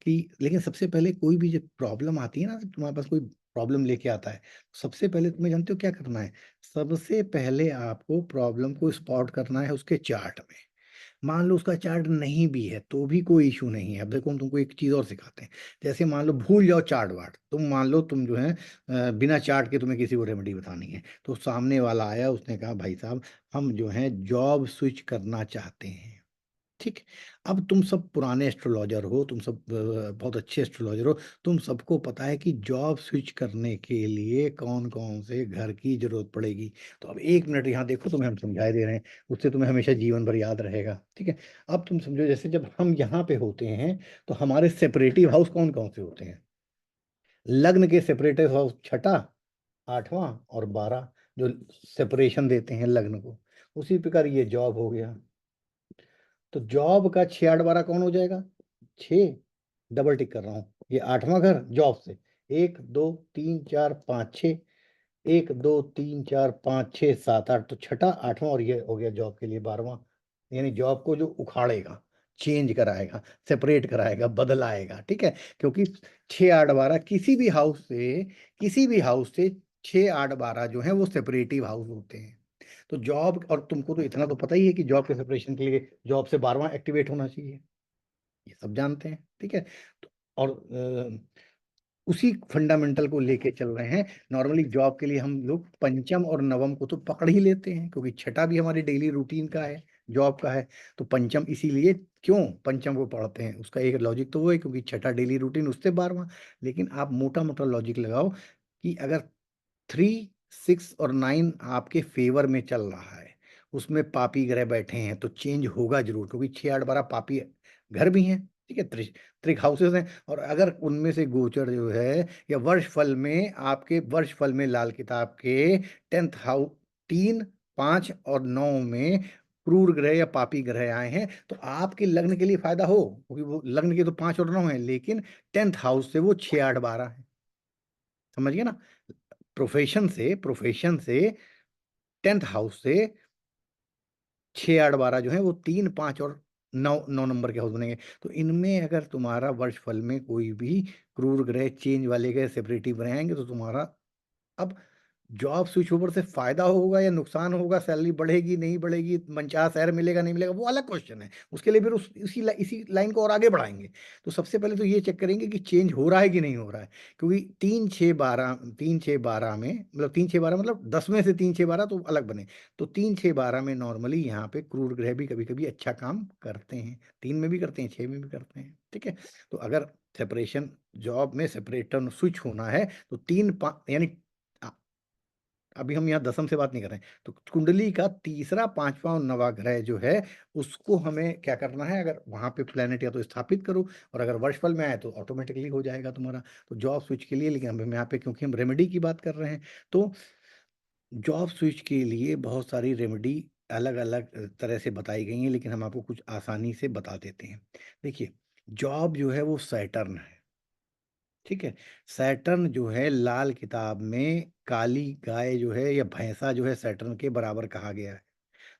कि लेकिन सबसे पहले कोई भी जब प्रॉब्लम आती है ना, तो तुम्हारे पास कोई प्रॉब्लम लेके आता है, सबसे पहले तुम्हें जानते हो क्या करना है? सबसे पहले आपको प्रॉब्लम को स्पॉट करना है उसके चार्ट में। मान लो उसका चार्ट नहीं भी है, तो भी कोई इश्यू नहीं है। अब देखो, हम तुमको एक चीज़ और सिखाते हैं। जैसे मान लो भूल जाओ चार्ट-वार्ट, तुम मान लो तुम जो है बिना चार्ट के तुम्हें किसी को रेमेडी बतानी है। तो सामने वाला आया, उसने कहा, भाई साहब, हम जो हैं जॉब स्विच करना चाहते हैं। ठीक? अब तुम सब पुराने एस्ट्रोलॉजर हो, तुम सब बहुत अच्छे एस्ट्रोलॉजर हो, तुम सबको पता है कि जॉब स्विच करने के लिए कौन-कौन से घर की ज़रूरत पड़ेगी। तो अब 1 मिनट यहाँ देखो, तुम्हें हम समझाए दे रहे हैं, उससे तुम्हें हमेशा जीवन भर याद रहेगा, ठीक है? अब तुम समझो, जैसे जब हम यहाँ पे होते हैं, तो हमारे सेपरेटिव हाउस कौन-कौन से होते हैं? लग्न के सेपरेटिव हाउस छठा, 8वाँ और 12, जो सेपरेशन देते हैं लग्न को। उसी प्रकार ये जॉब हो गया। तो जॉब का 6, 8, 12 कौन हो जाएगा? 6, डबल टिक कर रहा हूँ। ये 8वाँ घर जॉब से, 1, 2, 3, 4, 5, 6, 1, 2, 3, 4, 5, 6, 7, 8, तो छठा, 8वाँ और ये हो गया जॉब के लिए 12वाँ। यानी जॉब को जो उखाड़ेगा, चेंज कराएगा, सेपरेट कराएगा, बदलाएगा, ठीक है? क्योंकि 6, 8, 12 किसी भी हाउस से 6, 8, 12 जो हैं वो सेपरेटिव हाउस होते हैं। तो जॉब, और तुमको तो इतना तो पता ही है कि जॉब के सेपरेशन के लिए जॉब से 12वाँ एक्टिवेट होना चाहिए। ये सब जानते हैं, ठीक है? तो और उसी फंडामेंटल को लेके चल रहे हैं। नॉर्मली जॉब के लिए हम लोग पंचम और नवम को तो पकड़ ही लेते हैं, क्योंकि छठा भी हमारी डेली रूटीन का है, जॉब का है। तो पंचम इसीलिए क्यों पंचम को पढ़ते हैं, उसका एक लॉजिक तो वो है, क्योंकि छठा डेली रूटीन, उससे 12वाँ। लेकिन आप मोटा-मोटा लॉजिक लगाओ कि अगर 3, 6 और 9 आपके फ़ेवर में चल रहा है, उसमें पापी ग्रह बैठे हैं, तो चेंज होगा ज़रूर, क्योंकि 6, 8, 12 पापी घर भी हैं, ठीक है? त्रिक हाउसेज़ हैं, और अगर उनमें से गोचर जो है, या वर्षफल में, आपके वर्षफल में लाल किताब के 10th 3, 5 और 9 में क्रूर ग्रह या पापी ग्रह आए हैं, तो आपके लग्न के लिए फ़ायदा हो, क्योंकि वो लग्न के तो 5 और 9 हैं, लेकिन 10th हाउस से वो 6, 8, 12 हैं। समझ गए ना? प्रोफ़ेशन से 10th हाउस से 6, 8, 12 जो है वो 3, 5 और 9 नंबर के हाउस बनेंगे। तो इनमें अगर तुम्हारा वर्षफल में कोई भी क्रूर ग्रह, चेंज वाले ग्रह, सेपरेटिव ग्रह आएँगे, तो तुम्हारा अब जॉब स्विच ओवर से फ़ायदा होगा या नुकसान होगा, सैलरी बढ़ेगी, नहीं बढ़ेगी, मनचाहा शहर मिलेगा, नहीं मिलेगा, वो अलग क्वेश्चन है। उसके लिए फिर इसी लाइन को और आगे बढ़ाएँगे। तो सबसे पहले तो ये चेक करेंगे कि चेंज हो रहा है कि नहीं हो रहा है। क्योंकि 3, 6, 12 में, मतलब 3, 6, 12 मतलब 10 में से 3, 6, 12 तो अलग बने। तो 3, 6, 12 में नॉर्मली यहाँ पे क्रूर ग्रह भी कभी-कभी अच्छा काम करते हैं। 3 में भी करते हैं, 6 में भी करते हैं, ठीक है? तो अगर सेपरेशन, जॉब में सेपरेटर स्विच होना है, तो 3, 5 यानी अ अभी हम यहाँ दशम से बात नहीं कर रहे हैं। तो कुंडली का तीसरा, 5वाँ और 9वाँ ग्रह जो है, उसको हमें क्या करना है, अगर वहाँ पे प्लैनेट या तो स्थापित करो, और अगर वर्षफल में आए तो ऑटोमेटिकली हो जाएगा तुम्हारा। तो जॉब स्विच के लिए, लेकिन हम यहाँ पे क्योंकि हम रेमेडी की बात कर रहे हैं, तो जॉब स्विच के लिए बहुत सारी रेमेडी अलग-अलग तरह से बताई गई हैं, लेकिन हम आपको कुछ आसानी से बता देते हैं। देखिए, जॉब जो है वो सैटर्न है। ठीक है? सैटर्न जो है लाल किताब में काली गाय जो है, या भैंसा जो है, सैटर्न के बराबर कहा गया है।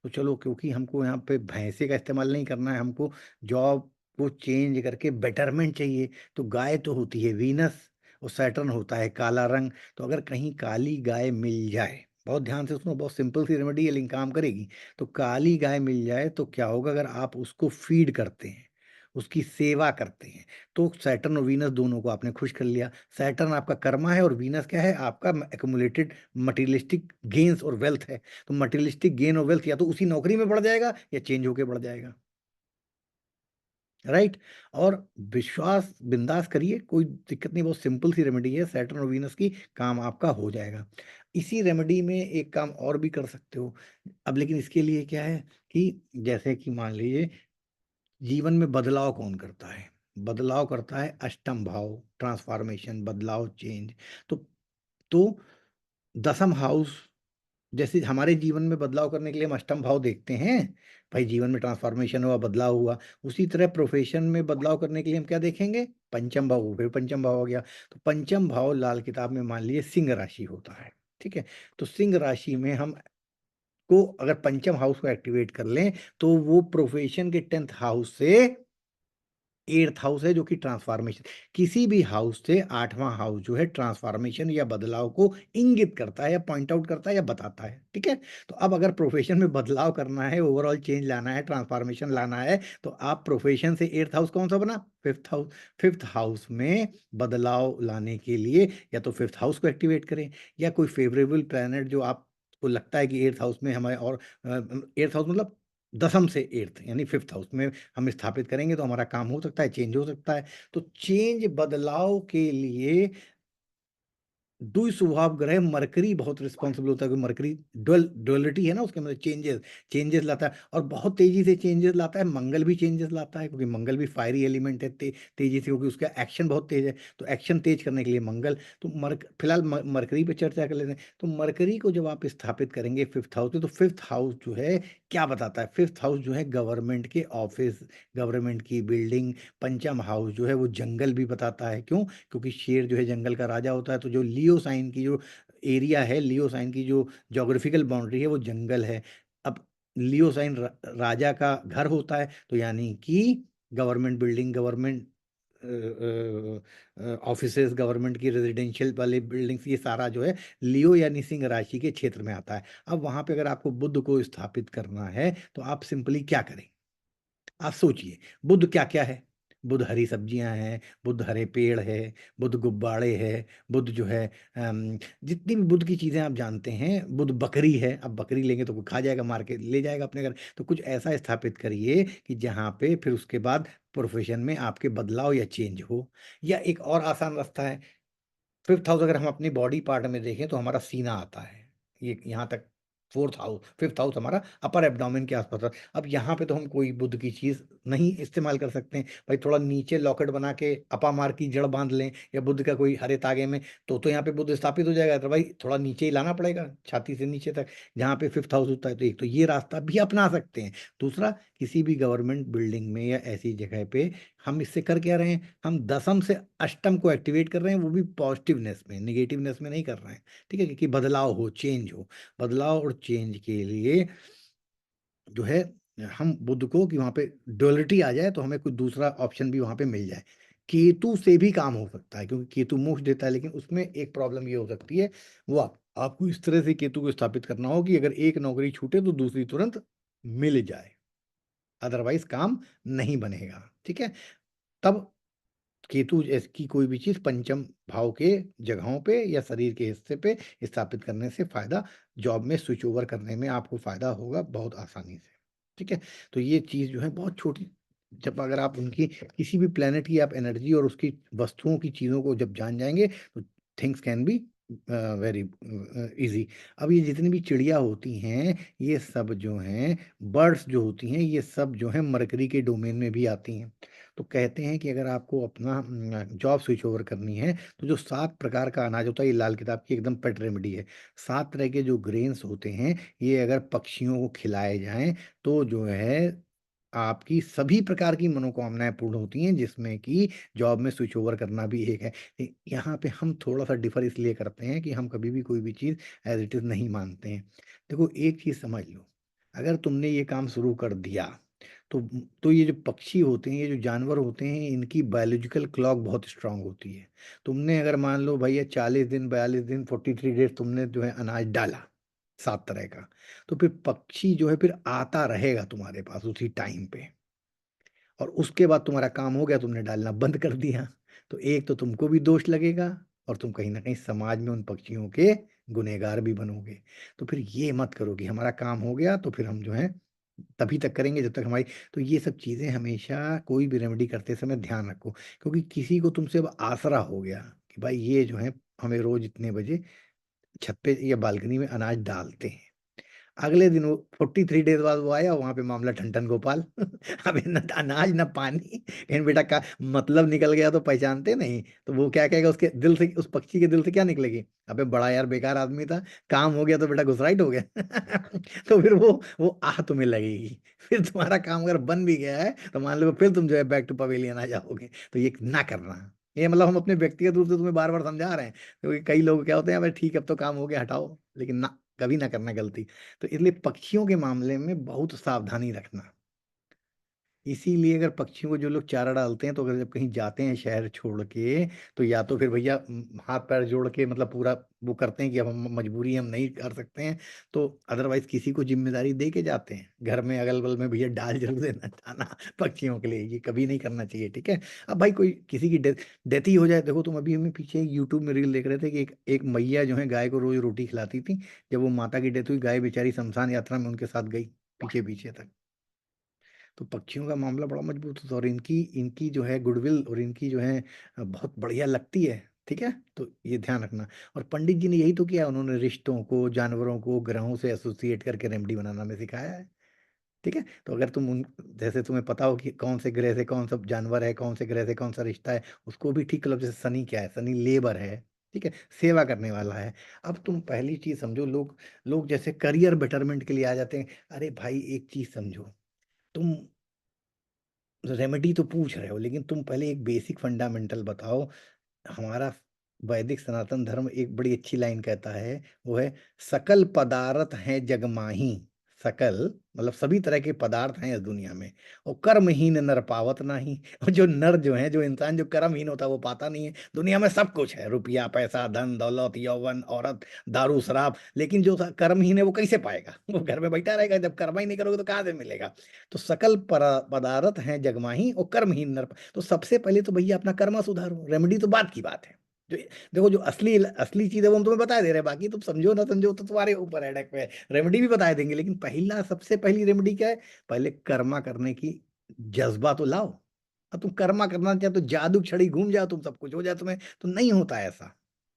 तो चलो क्योंकि हमको यहाँ पे भैंसे का इस्तेमाल नहीं करना है, हमको जॉब को चेंज करके बेटरमेंट चाहिए, तो गाय तो होती है वीनस और सैटर्न होता है काला रंग। तो अगर कहीं काली गाय मिल जाए, बहुत ध्यान से सुनो, बहुत सिंपल सी रेमेडी ये लिंक काम करेगी। तो काली गाय मिल जाए तो क्या होगा, अगर आप उसको फीड करते हैं, उसकी सेवा करते हैं, तो सैटर्न और वीनस दोनों को आपने खुश कर लिया। सैटर्न आपका कर्मा है और वीनस क्या है, आपका एक्युमुलेटेड मटेरियलिस्टिक गेन्स और वेल्थ है। तो मटेरियलिस्टिक गेन और वेल्थ या तो उसी नौकरी में बढ़ जाएगा या चेंज होके बढ़ जाएगा, राइट। और विश्वास बिंदास करिए, कोई दिक्कत नहीं, बहुत सिंपल सी रेमेडी है सैटर्न और वीनस की, काम आपका हो जाएगा। इसी रेमेडी में एक काम और भी कर सकते हो अब, लेकिन इसके लिए क्या है कि जैसे कि मान लीजिए जीवन में बदलाव कौन करता है, बदलाव करता है अष्टम भाव, ट्रांसफॉर्मेशन, बदलाव, चेंज। तो तो दसम हाउस, जैसे हमारे जीवन में बदलाव करने के लिए हम अष्टम भाव देखते हैं, भाई जीवन में ट्रांसफॉर्मेशन हुआ, बदलाव हुआ, उसी तरह प्रोफेशन में बदलाव करने के लिए हम क्या देखेंगे, पंचम भाव। फिर पंचम भाव हो गया, तो पंचम भाव लाल किताब में मान लीजिए सिंह राशि होता है, ठीक है। तो सिंह राशि में हम को अगर पंचम हाउस को एक्टिवेट कर लें, तो वो प्रोफेशन के 10th हाउस से 8th हाउस है जो कि ट्रांसफॉर्मेशन, किसी भी हाउस से 8वां हाउस जो है ट्रांसफॉर्मेशन या बदलाव को इंगित करता है या पॉइंट आउट करता है या बताता है, ठीक है। तो अब अगर प्रोफेशन में बदलाव करना है, ओवरऑल चेंज लाना है, ट्रांसफॉर्मेशन लाना है, तो आप प्रोफेशन से 8th हाउस कौन सा बना, 5th हाउस। 5th हाउस में बदलाव लाने के लिए या तो 5th हाउस को एक्टिवेट करें, या कोई फेवरेबल प्लैनेट जो आपको लगता है कि 8th हाउस में हमारे, और 8th हाउस मतलब दसम से 8th यानी 5th हाउस में हम स्थापित करेंगे, तो हमारा काम हो सकता है, चेंज हो सकता है। तो चेंज, बदलाव के लिए दुई स्वभाव ग्रह मरकरी बहुत रिस्पॉन्सिबल होता है, क्योंकि मरकरी ड्युअलिटी है ना, उसके मतलब चेंजेस, चेंजेस लाता है, और बहुत तेजी से चेंजेस लाता है। मंगल भी चेंजेस लाता है, क्योंकि मंगल भी फायरी एलिमेंट है, तेजी से, क्योंकि उसका एक्शन बहुत तेज है, तो एक्शन तेज करने के लिए मंगल। तो फिलहाल मरकरी पे चर्चा कर लेते हैं। तो मरकरी को जब आप स्थापित करेंगे 5th हाउस में, तो 5th हाउस जो है क्या बताता है, 5th हाउस जो है गवर्नमेंट के ऑफिस, गवर्नमेंट की बिल्डिंग। पंचम हाउस जो है वो जंगल भी बताता है, क्यों, क्योंकि शेर जो है जंगल का राजा होता है। तो जो लियो साइन की जो एरिया है, लियो साइन की जो ज्योग्राफिकल बाउंड्री है वो जंगल है। अब लियो साइन राजा का घर होता है, तो यानी कि government building, government offices, government की रेजिडेंशियल वाले बिल्डिंग्स, ये सारा जो है लियो यानी सिंह राशि के क्षेत्र में आता है। अब वहां पे अगर आपको बुद्ध को स्थापित करना है, तो आप सिंपली क्या करें, आप सोचिए, बुद्ध क्या क्या है, बुद्ध हरी सब्जियां हैं, बुद्ध हरे पेड़ है, बुद्ध गुब्बारे है, बुद्ध जो है जितनी भी बुद्ध की चीजें आप जानते हैं, बुद्ध बकरी है। अब बकरी लेंगे तो कोई खा जाएगा, मार के ले जाएगा अपने घर। तो कुछ ऐसा स्थापित करिए कि जहाँ पे फिर उसके बाद प्रोफेशन में आपके बदलाव या चेंज हो। या एक और आसान रास्ता है, 5th हाउस अगर हम अपनी बॉडी पार्ट में देखें तो हमारा सीना आता है, ये यहाँ तक। 5th हाउस हमारा अपर एब्डोमेन के आसपास है। अब यहाँ पे तो हम कोई बुद्ध की चीज नहीं इस्तेमाल कर सकते हैं, भाई थोड़ा नीचे लॉकेट बना के अपामार की जड़ बांध लें, या बुद्ध का कोई हरे तागे में, तो यहाँ पे बुद्ध स्थापित हो जाएगा। तो भाई थोड़ा नीचे ही लाना पड़ेगा, छाती से नीचे तक, जहाँ पे 5th हाउस होता है। तो एक तो ये रास्ता भी अपना सकते हैं। दूसरा, किसी भी गवर्नमेंट बिल्डिंग में या ऐसी जगह पे हम इससे कर क्या रहे हैं, हम दसम से अष्टम को एक्टिवेट कर रहे हैं, वो भी पॉजिटिवनेस में, निगेटिवनेस में नहीं कर रहे हैं, ठीक है, क्योंकि बदलाव हो, चेंज हो। बदलाव और चेंज के लिए जो है हम बुद्ध को कि वहां पे ड्युअलिटी आ जाए, तो हमें कुछ दूसरा ऑप्शन भी वहां पे मिल जाए। केतु से भी काम हो सकता है, क्योंकि केतु मोक्ष देता है, लेकिन उसमें एक प्रॉब्लम ये हो सकती है, वो आपको इस तरह से केतु को स्थापित करना हो कि अगर एक नौकरी छूटे तो दूसरी तुरंत मिल जाए, अदरवाइज काम नहीं बनेगा, ठीक है। तब केतु की कोई भी चीज पंचम भाव के जगहों पे या शरीर के हिस्से पे स्थापित करने से फायदा, जॉब में स्विच ओवर करने में आपको फायदा होगा बहुत आसानी से, ठीक है। तो ये चीज जो है बहुत छोटी, जब अगर आप उनकी किसी भी प्लेनेट की आप एनर्जी और उसकी वस्तुओं की चीजों को जब जान जाएंगे, तो things can be very easy. अब ये जितनी भी चिड़िया होती हैं, ये सब जो हैं, बर्ड्स जो होती हैं, ये सब जो है मरकरी के डोमेन में भी आती हैं। तो कहते हैं कि अगर आपको अपना जॉब स्विच ओवर करनी है, तो जो 7 प्रकार का अनाज होता है, ये लाल किताब की एकदम पेट रेमेडी है। 7 तरह के जो ग्रेन्स होते हैं, ये अगर पक्षियों को खिलाए जाएं, तो जो है आपकी सभी प्रकार की मनोकामनाएं पूर्ण होती हैं, जिसमें कि जॉब में स्विच ओवर करना भी एक है। यहाँ पे हम थोड़ा सा डिफर इसलिए करते हैं कि हम कभी भी कोई भी चीज़ एज इट इज़ नहीं मानते हैं। देखो एक चीज़ समझ लो, अगर तुमने ये काम शुरू कर दिया तो ये जो पक्षी होते हैं, ये जो जानवर होते हैं, इनकी बायोलॉजिकल क्लॉक बहुत स्ट्रांग होती है। तुमने अगर मान लो भैया 40 दिन 42 दिन 43 डेज तुमने जो है अनाज डाला 7 तरह का, तो फिर पक्षी जो है फिर आता रहेगा तुम्हारे पास उसी टाइम पे। और उसके बाद तुम्हारा काम हो गया, तुमने डालना बंद कर दिया, तो एक तो तुमको भी दोष लगेगा और तुम कहीं ना कहीं समाज में उन पक्षियों के गुनहगार भी बनोगे। तो फिर ये मत करो कि हमारा काम हो गया तो फिर हम जो है तभी तक करेंगे जब तक हमारी। तो ये सब चीजें हमेशा कोई भी रेमेडी करते समय ध्यान रखो, क्योंकि किसी को तुमसे अब आसरा हो गया कि भाई ये जो है हमें रोज इतने बजे छत पे या बालकनी में अनाज डालते हैं। अगले दिन वो 43 डेज बाद वो आया, वहां पे मामला ठन गोपाल। अबे न अनाज न पानी, इन बेटा का मतलब निकल गया तो पहचानते नहीं, तो वो क्या कहेगा उसके दिल से, उस पक्षी के दिल से क्या निकलेगी, अबे बड़ा यार बेकार आदमी था, काम हो गया तो बेटा घुसराइट हो गया। तो फिर वो आह तुम्हें लगेगी। फिर तुम्हारा काम अगर बन भी गया है तो मान लो फिर तुम जो है बैक टू पवेलियन आ जाओगे। तो ये ना करना। ये मतलब हम अपने व्यक्तिगत रूप से तुम्हें बार बार समझा रहे हैं, क्योंकि कई लोग क्या होते हैं, भाई ठीक है अब तो काम हो गया हटाओ, लेकिन ना, कभी ना करना गलती। तो इसलिए पक्षियों के मामले में बहुत सावधानी रखना। इसीलिए अगर पक्षियों को जो लोग चारा डालते हैं, तो अगर जब कहीं जाते हैं शहर छोड़ के, तो या तो फिर भैया हाथ पैर जोड़ के मतलब पूरा वो करते हैं कि अब हम मजबूरी है, हम नहीं कर सकते हैं, तो अदरवाइज किसी को जिम्मेदारी दे के जाते हैं घर में अगल बगल में, भैया डाल जरूर देना जाना पक्षियों के लिए, ये कभी नहीं करना चाहिए, ठीक है। अब भाई कोई किसी की डेथ ही हो जाए, देखो तुम अभी हमें पीछे यूट्यूब में रील देख रहे थे कि एक मैया जो है गाय को रोज रोटी खिलाती थी, जब वो माता की डेथ हुई, गाय बेचारी शमशान यात्रा में उनके साथ गई पीछे पीछे तक। तो पक्षियों का मामला बड़ा मजबूत होता है, और इनकी इनकी जो है गुडविल और इनकी जो है बहुत बढ़िया लगती है, ठीक है। तो ये ध्यान रखना। और पंडित जी ने यही तो किया, उन्होंने रिश्तों को, जानवरों को ग्रहों से एसोसिएट करके रेमेडी बनाना में सिखाया है, ठीक है। तो अगर तुम उन, जैसे तुम्हें पता हो कि कौन से ग्रह से कौन सा जानवर है, कौन से ग्रह से कौन सा रिश्ता है, उसको भी ठीक कर लो। जैसे शनि क्या है, शनि लेबर है, ठीक है, सेवा करने वाला है। अब तुम पहली चीज समझो, लोग लोग जैसे करियर बेटरमेंट के लिए आ जाते हैं। अरे भाई एक चीज समझो, तुम रेमेडी तो पूछ रहे हो, लेकिन तुम पहले एक बेसिक फंडामेंटल बताओ। हमारा वैदिक सनातन धर्म एक बड़ी अच्छी लाइन कहता है, वो है सकल पदार्थ हैं जग माही। सकल मतलब सभी तरह के पदार्थ हैं इस दुनिया में, और कर्महीन नर पावत नहीं। और जो नर जो है, जो इंसान जो कर्महीन होता है वो पाता नहीं है। दुनिया में सब कुछ है, रुपया पैसा धन दौलत यौवन औरत दारू शराब, लेकिन जो कर्महीन है वो कैसे पाएगा, वो घर में बैठा रहेगा, जब कर्म ही नहीं करोगे तो कहाँ से मिलेगा। तो सकल पदार्थ हैं जगमाही और कर्महीन नर। तो सबसे पहले तो भैया अपना कर्म सुधारो, रेमेडी तो बात की बात है। जो देखो, जो असली असली चीज है वो हम तुम्हें बता दे रहे हैं, बाकी तुम समझो ना समझो तो तुम्हारे ऊपर है, डेक पे रेमेडी भी बता देंगे, लेकिन पहला सबसे पहली रेमेडी क्या है, पहले कर्मा करने की जज्बा तो लाओ। अब तुम कर्मा करना चाहे तो जादू छड़ी घूम जाओ, तुम सब कुछ हो जाए तुम्हें, तो नहीं होता ऐसा।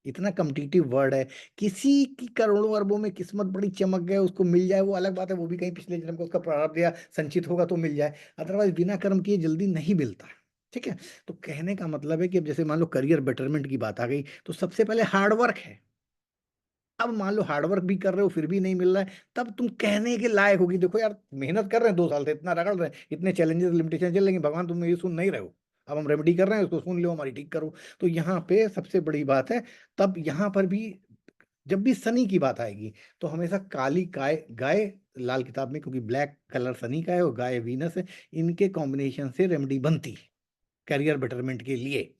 इतना कम्पिटिटिव वर्ड है। किसी की करोड़ों अरबों में किस्मत बड़ी चमक गए, उसको मिल जाए वो अलग बात है, वो भी कहीं पिछले जन्म का उसका प्रारब्ध या संचित होगा तो मिल जाए, अदरवाइज बिना कर्म किए जल्दी नहीं मिलता, ठीक है। तो कहने का मतलब है कि अब जैसे मान लो करियर बेटरमेंट की बात आ गई, तो सबसे पहले हार्डवर्क है। अब मान लो हार्डवर्क भी कर रहे हो फिर भी नहीं मिल रहा है, तब तुम कहने के लायक होगी, देखो यार मेहनत कर रहे हैं 2 साल से, इतना रगड़ रहे हैं, इतने चैलेंजेस लिमिटेशन चल, लेकिन भगवान तुम ये सुन नहीं रहे हो। अब हम रेमेडी कर रहे हैं, उसको सुन लो, हमारी ठीक करो। तो यहाँ पे सबसे बड़ी बात है। तब यहाँ पर भी जब भी शनि की बात आएगी, तो हमेशा काली गाय गाय लाल किताब में, क्योंकि ब्लैक कलर शनि का है और गाय वीनस है, इनके कॉम्बिनेशन से रेमेडी बनती है करियर बेटरमेंट के लिए।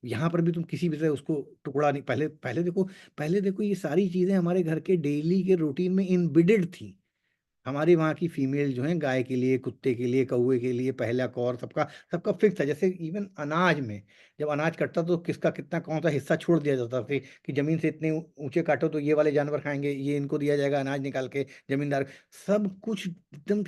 यहाँ पर भी तुम किसी भी तरह उसको टुकड़ा नहीं, पहले पहले देखो ये सारी चीजें हमारे घर के डेली के रूटीन में इनबिडेड थी। हमारे वहाँ की फीमेल जो है, गाय के लिए, कुत्ते के लिए, कौवे के लिए पहला कौर सबका सबका फिक्स है। जैसे इवन अनाज में, जब अनाज कटता तो किसका कितना कौन सा हिस्सा छोड़ दिया जाता था कि जमीन से इतने ऊंचे काटो तो ये वाले जानवर खाएंगे, ये इनको दिया जाएगा अनाज निकाल के, जमींदार। सब कुछ एकदम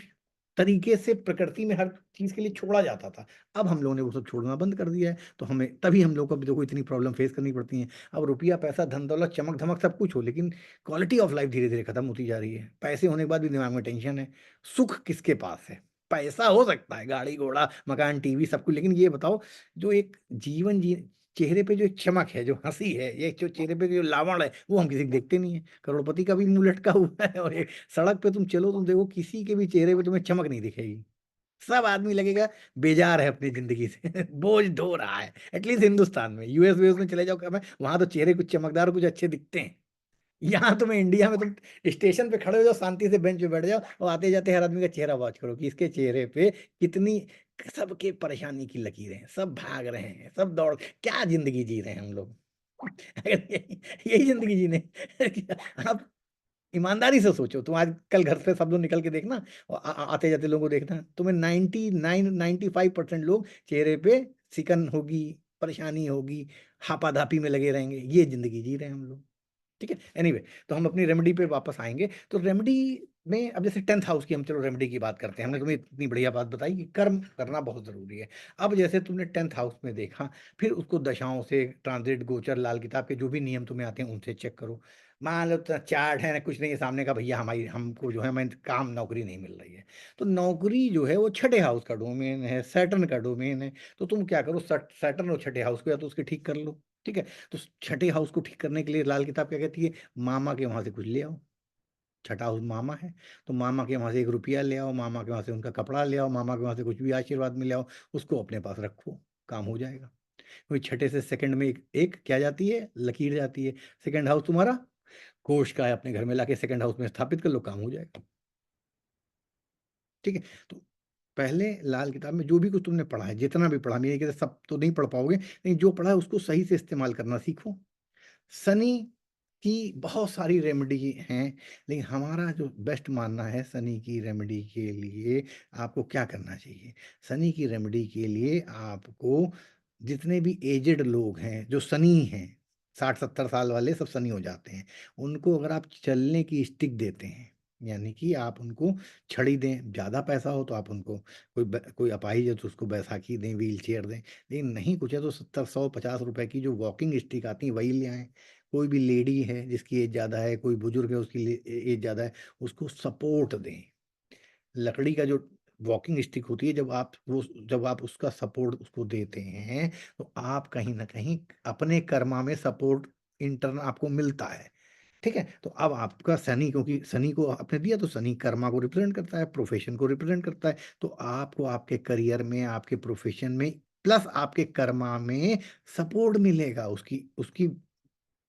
तरीके से प्रकृति में हर चीज के लिए छोड़ा जाता था। अब हम लोगों ने वो सब छोड़ना बंद कर दिया है, तो हमें तभी हम लोग को अभी देखो इतनी प्रॉब्लम फेस करनी पड़ती है। अब रुपया पैसा धन दौलत चमक धमक सब कुछ हो, लेकिन क्वालिटी ऑफ लाइफ धीरे धीरे खत्म होती जा रही है। पैसे होने के बाद भी दिमाग में टेंशन है। सुख किसके पास है? पैसा हो सकता है, गाड़ी घोड़ा मकान टीवी सब कुछ, लेकिन ये बताओ, जो एक जीवन जी चेहरे पे जो एक चमक है, जो हंसी है, ये जो चेहरे पे जो लावण है, वो हम किसी को देखते नहीं है। करोड़पति का भी मुंह लटका हुआ है, और एक सड़क पे तुम चलो, तुम देखो किसी के भी चेहरे पे तुम्हें चमक नहीं दिखेगी। सब आदमी लगेगा बेजार है अपनी जिंदगी से, बोझ ढो रहा है। एटलीस्ट हिंदुस्तान में, यूएस वीएस में चले जाओ, क्या वहां तो चेहरे कुछ चमकदार कुछ अच्छे दिखते हैं। यहाँ तुम्हें इंडिया में तुम स्टेशन पे खड़े हो जाओ, शांति से बेंच पे बैठ जाओ और आते जाते हर आदमी का चेहरा वॉच करो कि इसके चेहरे पे कितनी, सबके परेशानी की लकीरें हैं, सब भाग रहे हैं, सब दौड़, क्या जिंदगी जी रहे हैं हम लोग। अगर यही जिंदगी जीने आप ईमानदारी से सोचो, तुम आज कल घर से सब लोग निकल के देखना और आते जाते लोगों को देखना, तुम्हें 95% लोग चेहरे पे सिकन होगी, परेशानी होगी, हापाधापी में लगे रहेंगे। ये जिंदगी जी रहे हैं हम लोग। ठीक है, एनीवे तो हम अपनी रेमेडी पे वापस आएंगे। तो रेमेडी में अब जैसे 10th हाउस की हम चलो रेमेडी की बात करते हैं। हमने तुम्हें इतनी बढ़िया बात बताई कि कर्म करना बहुत जरूरी है। अब जैसे तुमने 10th हाउस में देखा, फिर उसको दशाओं से, ट्रांजिट, गोचर, लाल किताब के जो भी नियम तुम्हें आते हैं उनसे चेक करो। मान लो चार्ट है ना, कुछ नहीं है सामने का, भैया हमारी हमको जो है हमें काम नौकरी नहीं मिल रही है, तो नौकरी जो है वो छठे हाउस का डोमेन है, सैटर्न का डोमेन है। तो तुम क्या करो, सैटर्न और छठे हाउस को या तो उसके ठीक कर लो। ठीक है, तो छठे हाउस को ठीक करने के लिए लाल किताब क्या कहती है, मामा के वहां से कुछ ले आओ। छठा हाउस मामा है, तो मामा के वहां से 1 रुपया ले आओ, मामा के वहां से उनका कपड़ा ले आओ, मामा के वहां से कुछ भी आशीर्वाद में ले आओ, उसको अपने पास रखो, काम हो जाएगा। क्योंकि छठे से सेकंड में एक क्या जाती है, लकीर जाती है। सेकंड हाउस तुम्हारा कोष का है, अपने घर में लाके सेकंड हाउस में स्थापित कर लो, काम हो जाएगा। ठीक है, तो पहले लाल किताब में जो भी कुछ तुमने पढ़ा है, जितना भी पढ़ा, मैं ये कहते सब तो नहीं पढ़ पाओगे, लेकिन जो पढ़ा है उसको सही से इस्तेमाल करना सीखो। शनि की बहुत सारी रेमेडी हैं, लेकिन हमारा जो बेस्ट मानना है शनि की रेमेडी के लिए आपको क्या करना चाहिए। शनि की रेमेडी के लिए आपको, जितने भी एजेड लोग हैं जो शनि हैं, 60-70 साल वाले सब शनि हो जाते हैं, उनको अगर आप चलने की स्टिक देते हैं, यानी कि आप उनको छड़ी दें, ज़्यादा पैसा हो तो आप उनको कोई अपाहिज है तो उसको बैसाखी दें, व्हील चेयर दें, लेकिन नहीं कुछ है तो 70-100-50 रुपए की जो वॉकिंग स्टिक आती है वही ले आएं। कोई भी लेडी है जिसकी एज ज़्यादा है, कोई बुजुर्ग है उसकी एज ज़्यादा है, उसको सपोर्ट दें। लकड़ी का जो वॉकिंग स्टिक होती है, जब आप उसका सपोर्ट उसको देते हैं, तो आप कहीं ना कहीं अपने कर्मा में सपोर्ट इंटर्न आपको मिलता है। ठीक है, तो अब आपका शनि, क्योंकि शनि को आपने दिया, तो शनि कर्मा को रिप्रेजेंट करता है, प्रोफेशन को रिप्रेजेंट करता है, तो आपको आपके करियर में, आपके प्रोफेशन में, प्लस आपके कर्मा में सपोर्ट मिलेगा, उसकी उसकी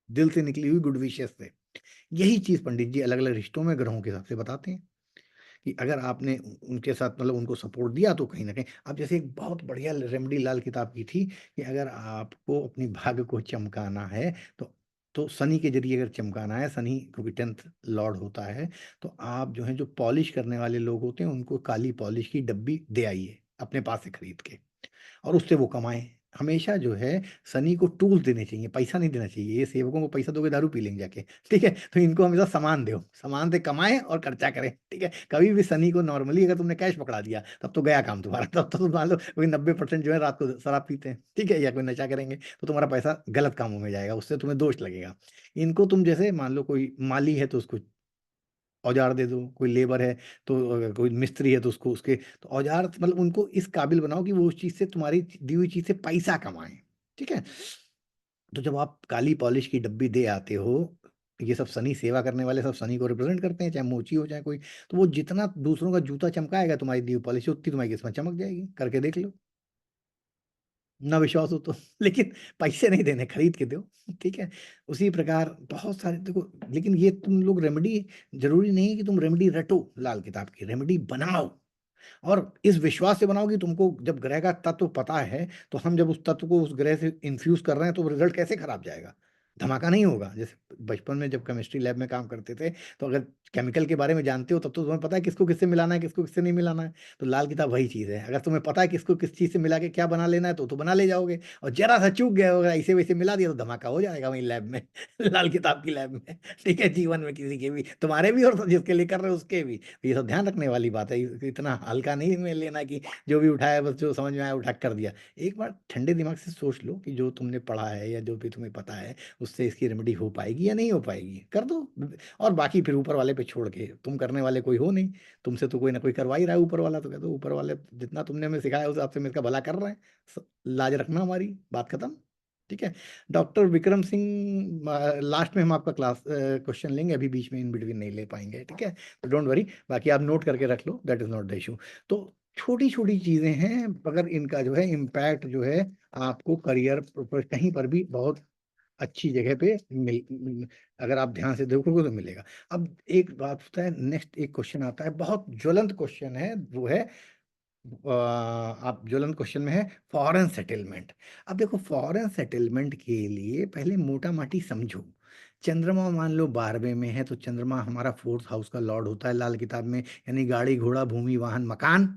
दिल से निकली हुई गुड विशेस से। यही चीज पंडित जी अलग अलग रिश्तों में ग्रहों के हिसाब से बताते हैं कि अगर आपने उनके साथ मतलब उनको सपोर्ट दिया तो कहीं ना कहीं। अब जैसे एक बहुत बढ़िया रेमेडी लाल किताब की थी कि अगर आपको अपनी भाग्य को चमकाना है, तो शनि के जरिए अगर चमकाना है, शनि क्योंकि 10th लॉर्ड होता है, तो आप जो है, जो पॉलिश करने वाले लोग होते हैं उनको काली पॉलिश की डब्बी दे आइए अपने पास से खरीद के, और उससे वो कमाएं। हमेशा जो है शनि को टूल्स देने चाहिए, पैसा नहीं देना चाहिए। ये सेवकों को पैसा दोगे दारू पी लेंगे जाके। ठीक है, तो इनको हमेशा सामान दो, सामान से कमाएं और खर्चा करें। ठीक है, कभी भी शनि को नॉर्मली अगर तुमने कैश पकड़ा दिया तब तो गया काम तुम्हारा, तब तो तुम मान लो कोई 90% जो है रात को शराब पीते हैं, ठीक है, या कोई नशा करेंगे, तो तुम्हारा पैसा गलत कामों में जाएगा, उससे तुम्हें दोष लगेगा। इनको तुम जैसे मान लो कोई माली है तो उसको औजार दे दो, कोई लेबर है तो कोई मिस्त्री है तो उसको उसके तो औजार, मतलब उनको इस काबिल बनाओ कि वो उस चीज से, तुम्हारी दी हुई चीज से पैसा कमाएं। ठीक है, तो जब आप काली पॉलिश की डब्बी दे आते हो, ये सब शनि सेवा करने वाले सब शनि को रिप्रेजेंट करते हैं, चाहे मोची हो चाहे कोई, तो वो जितना दूसरों का जूता चमकाएगा तुम्हारी दी हुई पॉलिश से, उतनी तुम्हारी किस्मत चमक जाएगी। करके देख लो, ना विश्वास हो तो लेकिन पैसे नहीं देने, खरीद के दो। ठीक है, उसी प्रकार बहुत सारे देखो, लेकिन ये तुम लोग रेमेडी, जरूरी नहीं है कि तुम रेमेडी रटो, लाल किताब की रेमेडी बनाओ, और इस विश्वास से बनाओ कि तुमको जब ग्रह का तत्व पता है, तो हम जब उस तत्व को उस ग्रह से इन्फ्यूज कर रहे हैं तो रिजल्ट कैसे खराब जाएगा, धमाका नहीं होगा। जैसे बचपन में जब केमिस्ट्री लैब में काम करते थे, तो अगर केमिकल के बारे में जानते हो तब तो तुम्हें पता है किसको किससे मिलाना है, किसको किससे नहीं मिलाना है। तो लाल किताब वही चीज है, अगर तुम्हें पता है किसको किस चीज से मिला के क्या बना लेना है तो बना ले जाओगे, और जरा सा चूक गए अगर ऐसे वैसे मिला दिया तो धमाका हो जाएगा वही लैब में लाल किताब की लैब में। ठीक है, जीवन में किसी के भी, तुम्हारे भी और जिसके लिए कर रहे हो उसके भी। तो ये सब ध्यान रखने वाली बात है, इतना हल्का नहीं में लेना कि जो भी उठाया बस जो समझ में आया उठा कर दिया। एक बार ठंडे दिमाग से सोच लो कि जो तुमने पढ़ा है या जो भी तुम्हें पता है, उससे इसकी रेमेडी हो पाएगी या नहीं हो पाएगी, कर दो। और बाकी फिर ऊपर वाले पे छोड़ के, तुम करने वाले कोई हो नहीं, तुमसे तो कोई ना कोई करवा ही रहा है ऊपर वाला, तो कह दो ऊपर वाले जितना तुमने हमें सिखाया उस हिसाब से हम इसका भला कर रहे हैं, लाज रखना, हमारी बात खत्म। ठीक है, डॉक्टर विक्रम सिंह, लास्ट में हम आपका क्लास क्वेश्चन लेंगे, अभी बीच में इन बिटवीन नहीं ले पाएंगे। ठीक है, तो डोंट वरी, बाकी आप नोट करके रख लो, that is not the issue. तो छोटी छोटी चीजें हैं, अगर इनका जो है इम्पैक्ट जो है आपको करियर पर कहीं पर भी बहुत अच्छी जगह पे अगर आप ध्यान से देखोगे तो मिलेगा। अब एक बात होता है, नेक्स्ट एक क्वेश्चन आता है, बहुत ज्वलंत क्वेश्चन है, वो है आप ज्वलंत क्वेश्चन में है फॉरेन सेटलमेंट। अब देखो, फॉरेन सेटलमेंट के लिए पहले मोटा माटी समझो। चंद्रमा मान लो 12वें में है, तो चंद्रमा हमारा फोर्थ हाउस का लॉर्ड होता है लाल किताब में, यानी गाड़ी घोड़ा भूमि वाहन मकान।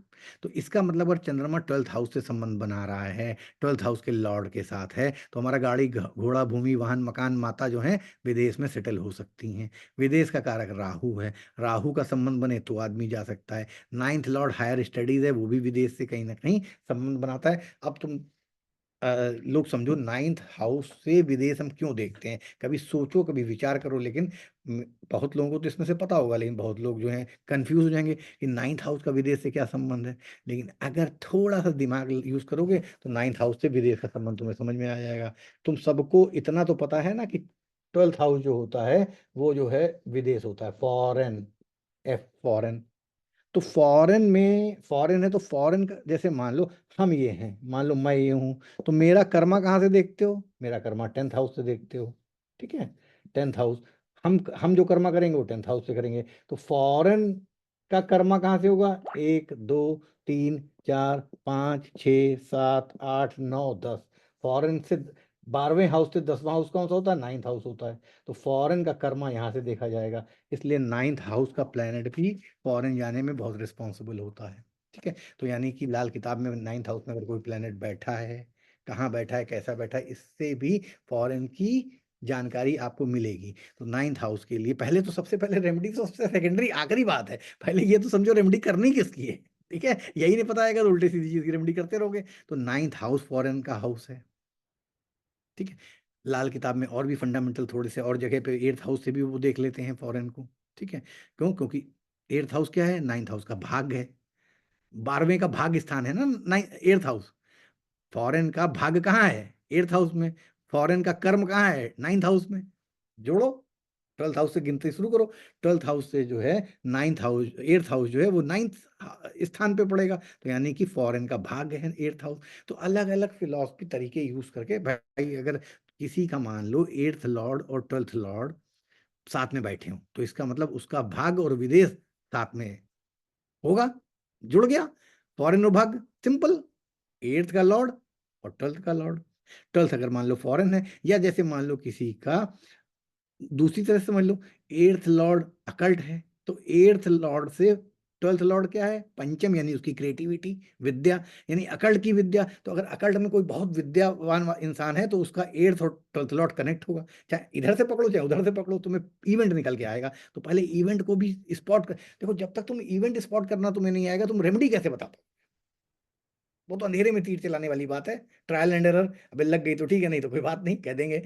तो इसका मतलब अगर चंद्रमा 12th हाउस से संबंध बना रहा है, 12th हाउस के लॉर्ड के साथ है, तो हमारा गाड़ी घोड़ा भूमि वाहन मकान माता जो है विदेश में सेटल हो सकती हैं। विदेश का कारक राहु है, राहु का संबंध बने तो आदमी जा सकता है। नाइन्थ लॉर्ड हायर स्टडीज है, वो भी विदेश से कहीं ना कहीं संबंध बनाता है। अब तुम लोग समझो, नाइन्थ हाउस से विदेश हम क्यों देखते हैं, कभी सोचो, कभी विचार करो। लेकिन बहुत लोगों को तो इसमें से पता होगा, लेकिन बहुत लोग जो हैं कंफ्यूज हो जाएंगे कि नाइन्थ हाउस का विदेश से क्या संबंध है। लेकिन अगर थोड़ा सा दिमाग यूज करोगे तो नाइन्थ हाउस से विदेश का संबंध तुम्हें समझ में आ जाएगा। तुम सबको इतना तो पता है ना कि 12th हाउस जो होता है वो जो है विदेश होता है, फॉरेन, एफ फॉरेन। तो फॉरेन में, फॉरेन है तो फॉरेन का, जैसे मान लो हम ये हैं, मान लो मैं ये हूं, तो मेरा कर्मा कहाँ से देखते हो, मेरा कर्मा 10th हाउस से देखते हो। ठीक है, 10th हाउस, हम जो कर्मा करेंगे वो 10th हाउस से करेंगे। तो फॉरेन का कर्मा कहाँ से होगा, 1 2 3 4 5 6 7 8 9 10। फॉरेन से 12वें हाउस से 10वां हाउस कौन सा होता है, 9th हाउस होता है। तो फॉरेन का कर्मा यहाँ से देखा जाएगा। इसलिए 9th हाउस का प्लेनेट भी फॉरेन जाने में बहुत रिस्पॉन्सिबल होता है। ठीक है, तो यानी कि लाल किताब में 9th हाउस में अगर कोई प्लेनेट बैठा है, कहाँ बैठा है, कैसा बैठा है, इससे भी फॉरेन की जानकारी आपको मिलेगी। तो 9th हाउस के लिए पहले तो, सबसे पहले रेमेडी तो सबसे सेकेंडरी आखिरी बात है, पहले ये तो समझो रेमेडी करनी किसकी है। ठीक है, यही नहीं पता है अगर उल्टी सीधी चीज की रेमेडी करते रहोगे। तो 9th हाउस फॉरेन का हाउस है। ठीक है, लाल किताब में और भी फंडामेंटल थोड़े से और जगह पे 8th हाउस से भी वो देख लेते हैं फॉरेन को। ठीक है, क्यों, क्योंकि 8th हाउस क्या है, 9th हाउस का भाग है, 12वें का भाग स्थान है ना 8th हाउस। फॉरेन का भाग कहाँ है, 8th हाउस में। फॉरेन का कर्म कहाँ है, 9th हाउस में। जोड़ो, 12th हाउस से गिनती शुरू करो। 12th हाउस से जो है 9th हाउस, 8th हाउस जो है वो 9th स्थान पे पड़ेगा। तो यानी कि फॉरेन का भाग है 8th हाउस। तो अलग अलग फिलॉसफी तरीके यूज करके भाई, अगर किसी का मान लो 8th लॉर्ड और 12th लॉर्ड साथ में बैठे हो, तो इसका मतलब उसका भाग और विदेश साथ में होगा, जुड़ गया। फॉरेन और भाग, सिंपल, 8th का लॉर्ड और 12th का लॉर्ड। 12th अगर मान लो फॉरेन है, या जैसे मान लो किसी का दूसरी तरह से समझ लो, 8th लॉर्ड अकल्ट है, तो 8th लॉर्ड से 12th लॉर्ड क्या है, पंचम, यानी उसकी क्रिएटिविटी, विद्या, यानी अकल्ट की विद्या। तो अगर अकल्ट में कोई बहुत विद्यावान इंसान है तो उसका 8th और 12th लॉर्ड कनेक्ट होगा। चाहे इधर से पकड़ो चाहे उधर से पकड़ो, तुम्हें इवेंट निकल के आएगा। तो पहले इवेंट को भी स्पॉट कर देखो, जब तक तुम इवेंट स्पॉट करना तुम्हें नहीं आएगा, तुम रेमेडी कैसे बता पाओ। वो तो अंधेरे में तीर चलाने वाली बात है, ट्रायल एंड एरर। अबे लग गई तो ठीक है, नहीं तो कोई बात नहीं, कह देंगे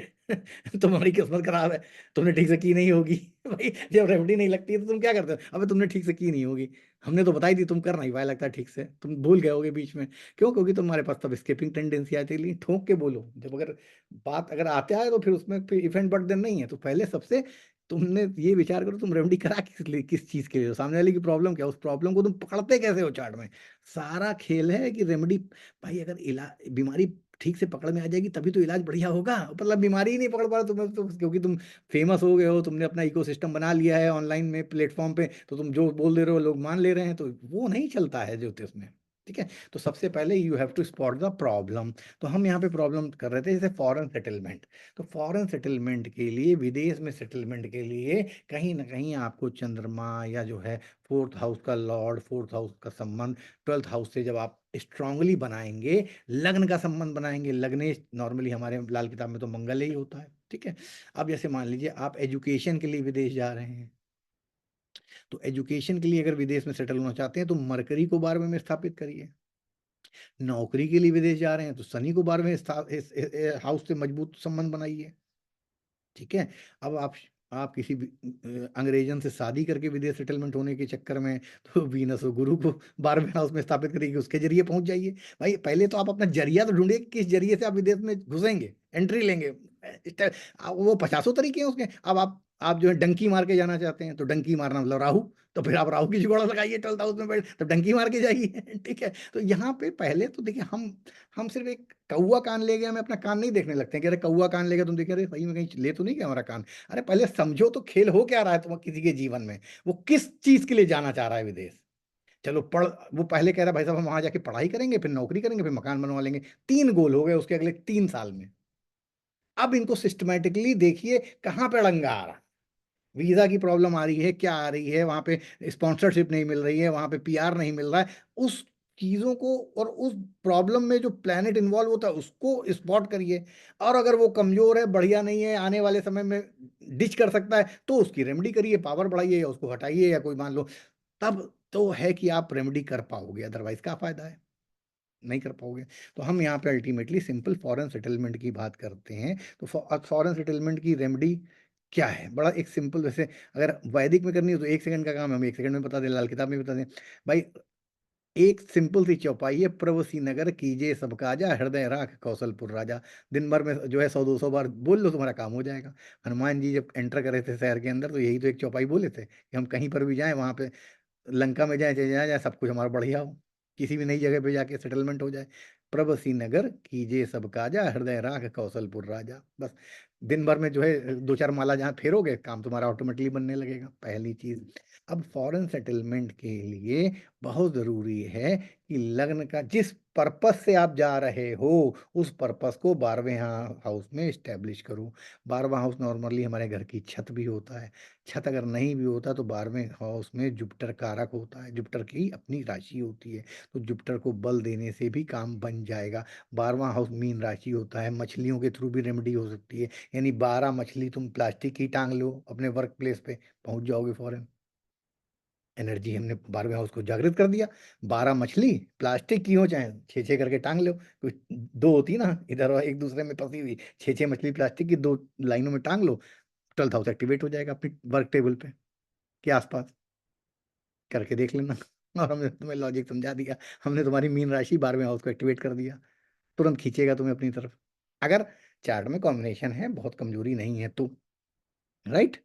तुम्हारी किस्मत खराब है, तुमने ठीक से की नहीं होगी। भाई जब रेमेडी नहीं लगती है तो तुम क्या करते हो, अबे तुमने ठीक से की नहीं होगी, हमने तो बताई थी, तुम कर नहीं पाए लगता है ठीक से, तुम भूल गए होगे बीच में। क्यों, क्योंकि तुम्हारे पास तब स्किपिंग टेंडेंसी आती है। लेकिन ठोक के बोलो, जब अगर बात अगर आते आए तो फिर उसमें फिर इफेंट बर्डन नहीं है। तो पहले सबसे तुमने ये विचार करो, तुम रेमेडी करा किस लिए, किस चीज के लिए हो, सामने वाले की प्रॉब्लम क्या है, उस प्रॉब्लम को तुम पकड़ते कैसे हो चार्ट में। सारा खेल है कि रेमेडी, भाई अगर इलाज, बीमारी ठीक से पकड़ में आ जाएगी तभी तो इलाज बढ़िया होगा। मतलब बीमारी ही नहीं पकड़ पा रहे तुम्हें तो, क्योंकि तुम फेमस हो गए हो, तुमने अपना इकोसिस्टम बना लिया है ऑनलाइन में प्लेटफॉर्म पे, तो तुम जो बोल दे रहे हो लोग मान ले रहे हैं, तो वो नहीं चलता है ज्योतिष में। ठीक है, तो सबसे पहले you have to spot the problem. तो हम यहाँ पे प्रॉब्लम कर रहे थे, जैसे फॉरेन सेटलमेंट। तो फॉरेन सेटलमेंट के लिए, विदेश में सेटलमेंट के लिए कहीं ना कहीं आपको चंद्रमा या जो है 4th हाउस का लॉर्ड, 4th हाउस का संबंध 12th हाउस से जब आप स्ट्रांगली बनाएंगे, लग्न का संबंध बनाएंगे, लग्नेश नॉर्मली हमारे लाल किताब में तो मंगल ही होता है। ठीक है, अब जैसे मान लीजिए आप एजुकेशन के लिए विदेश जा रहे हैं, तो एजुकेशन के लिए अगर विदेश में सेटल होना चाहते हैं तो मरकरी को 12वें में स्थापित करिए। नौकरी के लिए विदेश जा रहे हैं तो शनि को 12वें हाउस से मजबूत संबंध बनाइए। ठीक है, अब आप किसी अंग्रेजन से शादी करके विदेश सेटलमेंट होने के चक्कर में, तो वीनस और गुरु को 12वें हाउस में स्थापित करिए, उसके जरिए पहुंच जाइए। भाई पहले तो आप अपना जरिया तो ढूंढिए, किस जरिए से आप विदेश में घुसेंगे, एंट्री लेंगे। वो 50 तरीके हैं उसके। अब आप आप जो है डंकी मार के जाना चाहते हैं, तो डंकी मारना मतलब राहु, तो फिर आप राहु की जुगाड़ लगाइए 12th हाउस में बैठ, तो डंकी मार के जाइए। ठीक है, तो यहाँ पे पहले तो देखिए हम सिर्फ एक कौवा कान ले गया, हमें अपना कान नहीं देखने लगते हैं कि अरे कौवा कान ले गया, तुम देखिए अरे सही में कहीं ले तो नहीं गया हमारा कान। अरे पहले समझो तो खेल हो क्या रहा है तुम किसी के जीवन में, वो किस चीज के लिए जाना चाह रहा है विदेश। चलो वो पहले कह रहा है भाई साहब हम वहां जाके पढ़ाई करेंगे, फिर नौकरी करेंगे, फिर मकान बनवा लेंगे। 3 गोल हो गए उसके अगले 3 साल में। अब इनको सिस्टमैटिकली देखिए कहाँ पे अड़ंगा आ रहा है। वीजा की प्रॉब्लम आ रही है, क्या आ रही है, वहां पे स्पॉन्सरशिप नहीं मिल रही है, वहां पे पीआर नहीं मिल रहा है। उस चीजों को और उस प्रॉब्लम में जो प्लेनेट इन्वॉल्व होता है उसको स्पॉट करिए। और अगर वो कमजोर है, बढ़िया नहीं है, आने वाले समय में डिच कर सकता है, तो उसकी रेमेडी करिए, पावर बढ़ाइए या उसको हटाइए या कोई मान लो, तब तो है कि आप रेमेडी कर पाओगे, अदरवाइज क्या फायदा है, नहीं कर पाओगे। तो हम यहाँ पे अल्टीमेटली सिंपल फॉरेन सेटलमेंट की बात करते हैं। तो फॉरेन सेटलमेंट की रेमेडी क्या है, बड़ा एक सिंपल, वैसे अगर वैदिक में करनी हो तो 1 सेकंड का काम है, हम 1 सेकंड में बता दें, लाल किताब में बता दें भाई। एक सिंपल सी चौपाई है, प्रवसी नगर कीजिए सब काजा, हृदय राख कौशलपुर राजा। दिन भर में जो है 100-200 बार बोल लो, तुम्हारा काम हो जाएगा। हनुमान जी जब एंटर करे थे शहर के अंदर, तो यही तो एक चौपाई बोले थे कि हम कहीं पर भी जाएं, वहां पे लंका में जाए, चाहे जहाँ जाए, सब कुछ हमारा बढ़िया हो, किसी भी नई जगह पे जाके सेटलमेंट हो जाए। प्रभ नगर कीजिए सब काजा, हृदय राख कौशलपुर राजा। बस दिन भर में जो है 2-4 माला जहाँ फेरोगे, काम तुम्हारा ऑटोमेटिकली बनने लगेगा, पहली चीज। अब फॉरेन सेटलमेंट के लिए बहुत जरूरी है कि लग्न का जिस पर्पस से आप जा रहे हो, उस पर्पस को 12वें हाउस में स्टैब्लिश करो। 12वां हाउस नॉर्मली हमारे घर की छत भी होता है। छत अगर नहीं भी होता तो 12वें हाउस में जुपिटर कारक होता है, जुपिटर की अपनी राशि होती है, तो जुपिटर को बल देने से भी काम बन जाएगा। 12वां हाउस मीन राशि होता है, मछलियों के थ्रू भी रेमेडी हो सकती है, यानी 12 मछली तुम प्लास्टिक की टांग लो अपने वर्क प्लेस पे, पहुंच जाओगे फॉरेन। एनर्जी हमने 12वें हाउस को जागृत कर दिया। 12 मछली प्लास्टिक की हो चाहे 6-6 करके टांग लो, कुछ दो होती ना इधर और एक दूसरे में फंसी हुई, 6-6 मछली प्लास्टिक की 2 लाइनों में टांग लो, 12th हाउस एक्टिवेट हो जाएगा अपनी वर्क टेबल पे के आसपास, करके देख लेना। और हमने तुम्हें लॉजिक समझा दिया, हमने तुम्हारी मीन राशि 12वें हाउस को एक्टिवेट कर दिया, तुरंत खींचेगा तुम्हें अपनी तरफ, अगर चार्ट में कॉम्बिनेशन है, बहुत कमजोरी नहीं है तो, राइट।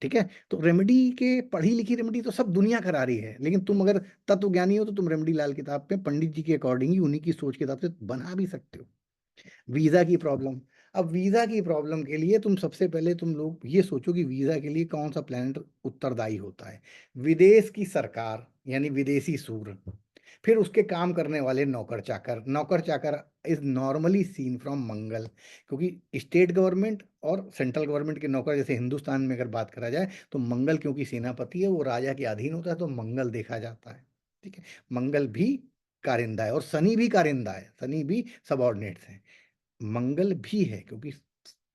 ठीक है, तो रेमेडी के पढ़ी लिखी रेमेडी तो सब दुनिया करा रही है, लेकिन तुम अगर तत्व ज्ञानी हो तो तुम रेमेडी लाल किताब पे पंडित जी के अकॉर्डिंग ही, उन्हीं की सोच के हिसाब से बना भी सकते हो। वीजा की प्रॉब्लम, अब वीजा की प्रॉब्लम के लिए तुम सबसे पहले तुम लोग ये सोचो कि वीजा के लिए कौन सा प्लैनेट उत्तरदायी होता है। विदेश की सरकार यानी विदेशी सूर, फिर उसके काम करने वाले नौकर चाकर। नौकर चाकर इज नॉर्मली सीन फ्रॉम मंगल, क्योंकि स्टेट गवर्नमेंट और सेंट्रल गवर्नमेंट के नौकर, जैसे हिंदुस्तान में अगर बात करा जाए तो मंगल क्योंकि सेनापति है, वो राजा के अधीन होता है, तो मंगल देखा जाता है। ठीक है, मंगल भी कारिंदा है और शनि भी कारिंदा है, शनि भी सबऑर्डिनेट्स है। मंगल भी है क्योंकि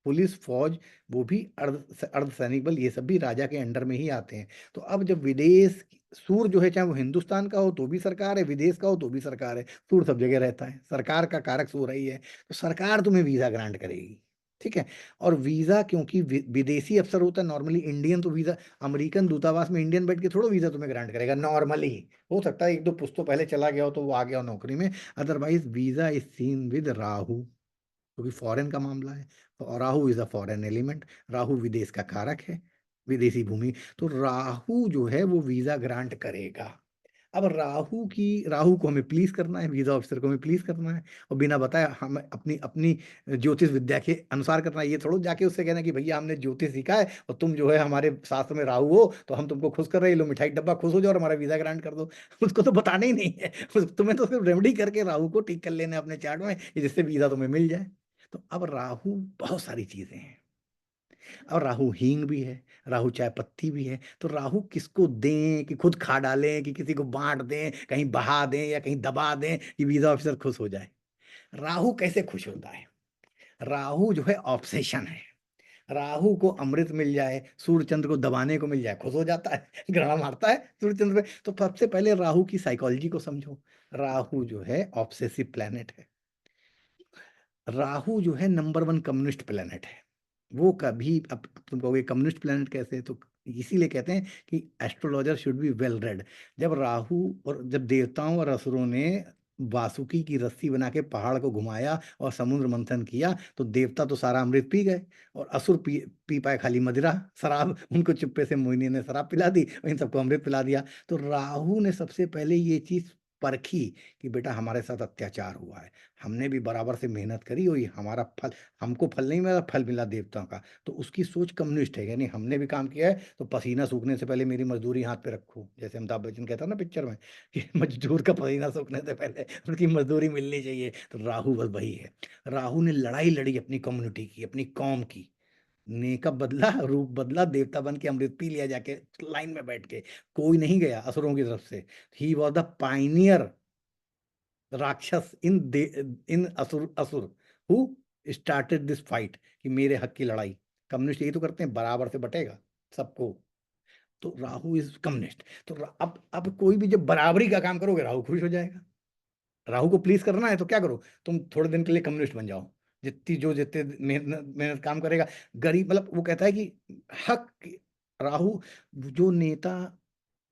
पुलिस फौज वो भी अर्ध सैनिक बल, ये सब भी राजा के अंडर में ही आते हैं। तो अब जब विदेश सूर जो है, चाहे वो हिंदुस्तान का हो तो भी सरकार है, विदेश का हो तो भी सरकार है, सूर सब जगह रहता है, सरकार का कारक सूर ही है, तो सरकार तुम्हें वीजा ग्रांट करेगी। ठीक है, और वीजा क्योंकि विदेशी अफसर होता है नॉर्मली, इंडियन तो वीजा, अमेरिकन दूतावास में इंडियन बैठ के थोड़ा वीजा तुम्हें ग्रांट करेगा नॉर्मली। हो सकता है 1-2 पुस्तों पहले चला गया हो तो वो आ गया हो नौकरी में, otherwise visa is seen with Rahu, क्योंकि फॉरेन का मामला है, तो Rahu is a foreign element, Rahu विदेश का कारक है, विदेशी भूमि, तो राहु जो है वो वीजा ग्रांट करेगा। अब राहु को हमें प्लीज करना है, वीजा ऑफिसर को हमें प्लीज करना है, और बिना बताए हम अपनी अपनी ज्योतिष विद्या के अनुसार करना है। ये थोड़ा जाके उससे कहना कि भैया हमने ज्योतिष सीखा है और तुम जो है हमारे शास्त्र में राहु हो, तो हम तुमको खुश कर रहे हैं, लो मिठाई डब्बा, खुश हो जाओ और हमारा वीजा ग्रांट कर दो। उसको तो बताना ही नहीं है, तुम्हें तो सिर्फ रेमेडी करके राहु को ठीक कर लेना है अपने चार्ट में, जिससे वीजा तुम्हें मिल जाए। तो अब राहु बहुत सारी चीजें हैं, और राहु हींग भी है, राहु चाय पत्ती भी है, तो राहु किसको दें, कि खुद खा डालें, कि किसी को बांट दें, कहीं बहा दें या कहीं दबा दें कि वीजा ऑफिसर खुश हो जाए। राहु कैसे खुश होता है, राहु जो है ऑब्सेशन है। राहु को अमृत मिल जाए, सूर्य चंद्र को दबाने को मिल जाए, खुश हो जाता है, ग्रहण मारता है सूर्य चंद्र पे। तो सबसे पहले राहु की साइकोलॉजी को समझो। राहु जो है ऑब्सेसिव प्लेनेट है, राहु जो है नंबर 1 कम्युनिस्ट प्लेनेट है। वो कभी, अब तुम कहोगे कम्युनिस्ट प्लेनेट कैसे, तो इसीलिए कहते हैं कि astrologer should be well read. जब राहु और जब देवताओं और असुरों ने वासुकी की रस्सी बना के पहाड़ को घुमाया और समुद्र मंथन किया, तो देवता तो सारा अमृत पी गए और असुर पी पी पाए खाली मदिरा शराब। उनको चुप्पे से मोहिनी ने शराब पिला दी और इन सबको अमृत पिला दिया। तो राहु ने सबसे पहले ये चीज परखी कि बेटा हमारे साथ अत्याचार हुआ है, हमने भी बराबर से मेहनत करी और ये हमारा फल, हमको फल नहीं मिला, फल मिला देवताओं का। तो उसकी सोच कम्युनिस्ट है, यानी हमने भी काम किया है तो पसीना सूखने से पहले मेरी मजदूरी हाथ पे रखो, जैसे अमिताभ बच्चन कहता है ना पिक्चर में कि मजदूर का पसीना सूखने से पहले उनकी मजदूरी मिलनी चाहिए। तो राहु बस वही है। राहु ने लड़ाई लड़ी अपनी कम्युनिटी की, अपनी कौम की, नेक बदला, रूप बदला, देवता बन के अमृत पी लिया जाके लाइन में बैठ के। कोई नहीं गया असुरों की तरफ से। ही वॉज द पाइनियर राक्षस इन असुर असुर हु स्टार्टेड दिस फाइट, कि मेरे हक की लड़ाई। कम्युनिस्ट यही तो करते हैं, बराबर से बटेगा सबको। तो राहु इज कम्युनिस्ट। तो अब कोई भी जब बराबरी का काम करोगे राहु खुश हो जाएगा। राहु को प्लीज करना है तो क्या करो, तुम थोड़े दिन के लिए कम्युनिस्ट बन जाओ। जितने मेहनत मेहनत काम करेगा, गरीब, मतलब वो कहता है कि हक, राहु जो नेता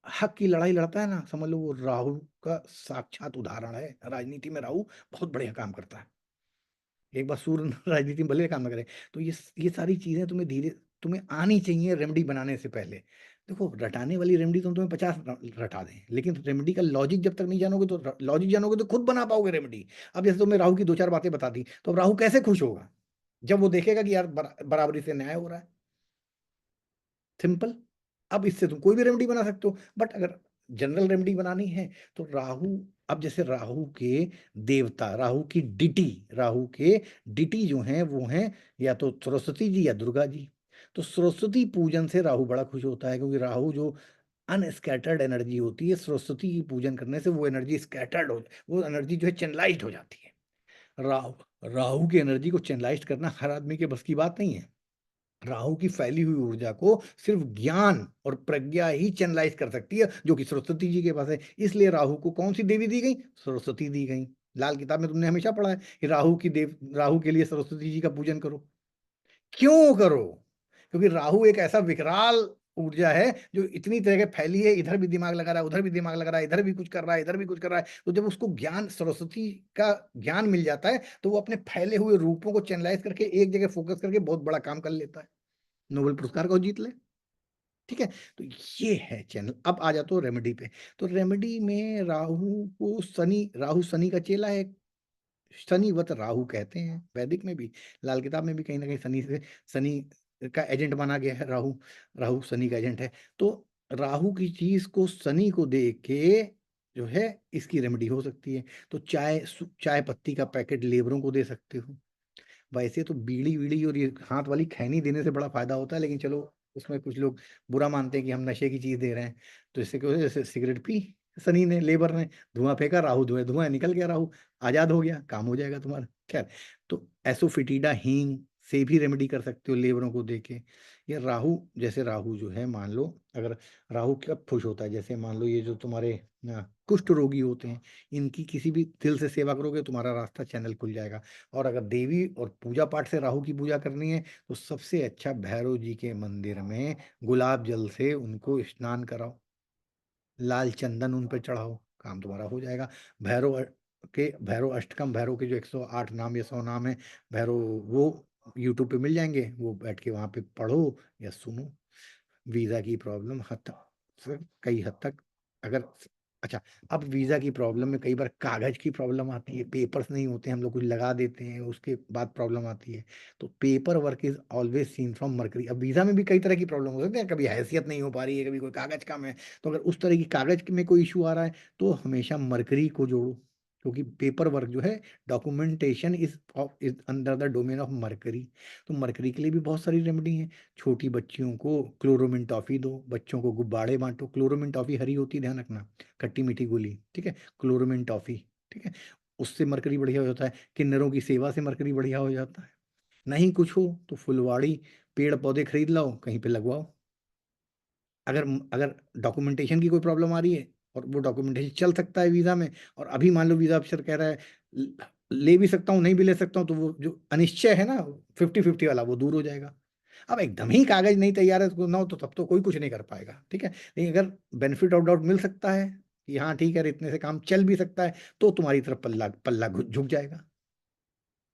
हक की लड़ाई लड़ता है ना, समझ लो वो राहु का साक्षात उदाहरण है। राजनीति में राहु बहुत बढ़िया काम करता है। एक बार सूर्य राजनीति में भले काम ना करे। तो ये सारी चीजें तुम्हें आनी चाहिए रेमेडी बनाने से पहले। देखो, रटाने वाली रेमेडी तो तुम्हें 50 रटा दें, लेकिन रेमेडी का लॉजिक जब तक नहीं जानोगे, तो लॉजिक जानोगे तो खुद बना पाओगे रेमेडी। अब जैसे तुमने राहु की 2-4 बातें बता दी, तो अब राहु कैसे खुश होगा जब वो देखेगा कि यार बराबरी से न्याय हो रहा है। सिंपल। अब इससे तुम कोई भी रेमेडी बना सकते हो, बट अगर जनरल रेमेडी बनानी है तो राहु, अब जैसे राहु के देवता, राहु के डिटी जो हैं वो हैं या तो सरस्वती जी या दुर्गा जी। तो सरस्वती पूजन से राहु बड़ा खुश होता है, क्योंकि राहु जो अनस्कैटर्ड एनर्जी होती है, सरस्वती की पूजन करने से वो एनर्जी स्कैटर्ड हो, वो एनर्जी जो है चैनलाइज्ड हो जाती है। राहु राहु की एनर्जी को चैनलाइज्ड करना हर आदमी के बस की बात नहीं है। राहु की फैली हुई ऊर्जा को सिर्फ ज्ञान और प्रज्ञा ही चैनलाइज कर सकती है, जो कि सरस्वती जी के पास है। इसलिए राहु को कौन सी देवी दी गई? सरस्वती दी गई। लाल किताब में तुमने हमेशा पढ़ा है कि राहु के लिए सरस्वती जी का पूजन करो। क्यों करो? क्योंकि राहु एक ऐसा विकराल ऊर्जा है जो इतनी तरह के फैली है, इधर भी दिमाग लगा रहा है, उधर भी दिमाग लगा रहा है, इधर भी कुछ कर रहा है, इधर भी कुछ कर रहा है। तो जब उसको ज्ञान, सरस्वती का ज्ञान मिल जाता है, तो वो अपने फैले हुए रूपों को चैनलाइज करके एक जगह फोकस करके बहुत बड़ा काम कर लेता है, नोबेल पुरस्कार को जीत ले। ठीक है। तो ये है चैनल। अब आ जाते हो रेमेडी पे। तो रेमेडी में राहु शनि का चेला है। शनिवत राहु कहते हैं वैदिक में भी, लाल किताब में भी कहीं ना कहीं शनि का एजेंट माना गया है। राहु राहु शनि का एजेंट है। तो राहु की चीज को शनि को दे के जो है इसकी रेमेडी हो सकती है। तो चाय पत्ती का पैकेट लेबरों को दे सकते हो। वैसे तो बीड़ी वीड़ी और ये हाथ वाली खैनी देने से बड़ा फायदा होता है, लेकिन चलो उसमें कुछ लोग बुरा मानते हैं कि हम नशे की चीज दे रहे हैं। तो इससे क्या होता है, जैसे सिगरेट पी सनी ने, लेबर ने धुआं फेंका, राहु धुआं निकल गया, राहु आजाद हो गया, काम हो जाएगा तुम्हारा। खैर, तो एसोफिटीडा हींग से भी रेमेडी कर सकते हो लेबरों को देके। ये राहु, जैसे राहु जो है, मान लो अगर राहु कब खुश होता है, जैसे मान लो ये जो तुम्हारे कुष्ठ रोगी होते हैं, इनकी किसी भी दिल से सेवा करोगे, तुम्हारा रास्ता चैनल खुल जाएगा। और अगर देवी और पूजा पाठ से राहु की पूजा करनी है, तो सबसे अच्छा भैरव जी के मंदिर में गुलाब जल से उनको स्नान कराओ, लाल चंदन उन पे चढ़ाओ, काम तुम्हारा हो जाएगा। भैरव अष्टकम, भैरव के जो 108 नाम या 100 नाम है भैरव, वो यूट्यूब पे मिल जाएंगे, वो बैठ के वहां पे पढ़ो या सुनो। वीजा की प्रॉब्लम कई हद तक, अगर, अच्छा, अब वीजा की प्रॉब्लम में कई बार कागज की प्रॉब्लम आती है, पेपर्स नहीं होते, हम लोग कुछ लगा देते हैं, उसके बाद प्रॉब्लम आती है। तो paper work is always seen from mercury. अब वीजा में भी कई तरह की प्रॉब्लम हो सकती है, कभी हैसियत नहीं हो पा रही है, कभी कोई कागज कम है। तो अगर उस तरह की कागज में कोई इशू आ रहा है, तो हमेशा मरकरी को जोड़ो, क्योंकि पेपर वर्क जो है, documentation is under the domain of mercury. तो मरकरी के लिए भी बहुत सारी रेमेडी हैं। छोटी बच्चियों को क्लोरोमिन टॉफी दो, बच्चों को गुब्बारे बांटो। क्लोरोमिन टॉफी हरी होती है, ध्यान रखना, खट्टी मीठी गोली, ठीक है, क्लोरोमिन टॉफी, ठीक है। उससे मरकरी बढ़िया हो जाता है। किन्नरों की सेवा से मरकरी बढ़िया हो जाता है। नहीं कुछ हो तो फुलवाड़ी, पेड़ पौधे खरीद लाओ, कहीं पे लगवाओ। अगर अगर डॉक्यूमेंटेशन की कोई प्रॉब्लम आ रही है, और वो डॉक्यूमेंटेशन चल सकता है वीजा में, और अभी मान लो वीजा अफसर कह रहा है ले भी सकता हूँ नहीं भी ले सकता हूँ, तो वो जो अनिश्चय है ना, 50-50 वाला, वो दूर हो जाएगा। अब एकदम ही कागज नहीं तैयार है तो ना हो, तो तब तो कोई कुछ नहीं कर पाएगा, ठीक है। लेकिन अगर बेनिफिट ऑफ डाउट मिल सकता है, कि हाँ ठीक है, इतने से काम चल भी सकता है, तो तुम्हारी तरफ पल्ला पल्ला झुक जाएगा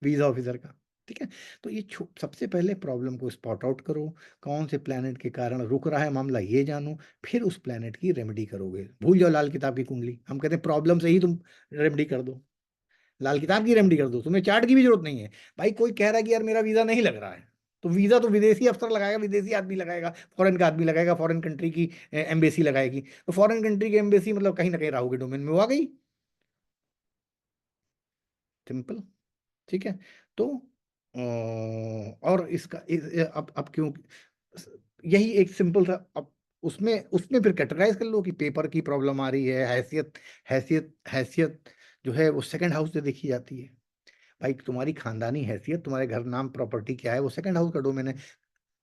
वीजा ऑफिसर का। ठीक है, तो ये सबसे पहले प्रॉब्लम को स्पॉट आउट करो, कौन से प्लेनेट के कारण रुक रहा है मामला ये जानो, फिर उस प्लेनेट की रेमेडी करोगे। भूल जाओ लाल किताब की कुंडली, हम कहते हैं प्रॉब्लम से ही तुम रेमेडी कर दो, लाल किताब की रेमेडी कर दो, तुम्हें चार्ट की भी जरूरत नहीं है। भाई कोई कह रहा है कि यार मेरा वीजा नहीं लग रहा है, तो वीजा तो विदेशी अफसर लगाएगा, विदेशी आदमी लगाएगा, फॉरेन का आदमी लगाएगा, फॉरेन कंट्री की एम्बेसी लगाएगी। तो फॉरेन कंट्री की एम्बेसी मतलब कहीं ना कहीं राहु के डोमेन में वो आ गई, सिंपल। ठीक है, तो और इसका अब क्यों, यही एक सिंपल सा, अब उसमें उसमें फिर कैटेगराइज कर लो कि पेपर की प्रॉब्लम आ रही है, हैसियत हैसियत जो है वो सेकंड हाउस से देखी जाती है। भाई तुम्हारी खानदानी हैसियत, तुम्हारे घर नाम प्रॉपर्टी क्या है, वो सेकंड हाउस का डोमेन है।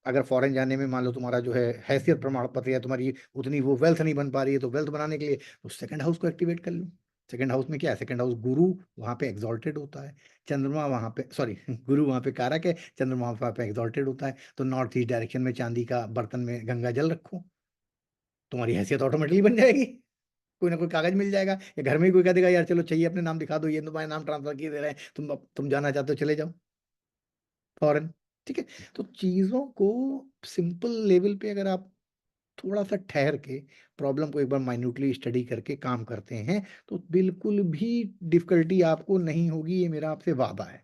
अगर फॉरेन जाने में मान लो तुम्हारा जो है हैसियत प्रमाण पत्र या तुम्हारी उतनी वो वेल्थ नहीं बन पा रही है, तो वेल्थ बनाने के लिए तो सेकंड हाउस को एक्टिवेट कर लो। सेकंड हाउस में क्या है, सेकंड हाउस गुरु वहां पे एग्जॉल्टेड होता है, चंद्रमा वहां पे, सॉरी गुरु वहां पे कारक है, चंद्रमा वहां पे एग्जॉल्टेड होता है। तो नॉर्थ ईस्ट डायरेक्शन में चांदी का बर्तन में गंगा जल रखो, तुम्हारी हैसियत ऑटोमेटिकली बन जाएगी। कोई ना कोई कागज मिल जाएगा, या घर में ही कोई कह देगा यार चलो चाहिए अपने नाम दिखा दो, ये तुम्हारे नाम ट्रांसफर किए दे रहे हैं, तुम जाना चाहते हो चले जाओ फॉरेन। ठीक है, तो चीजों को सिंपल लेवल पे अगर आप थोड़ा सा ठहर के प्रॉब्लम को एक बार माइन्यूटली स्टडी करके काम करते हैं, तो बिल्कुल भी डिफिकल्टी आपको नहीं होगी, ये मेरा आपसे वादा है।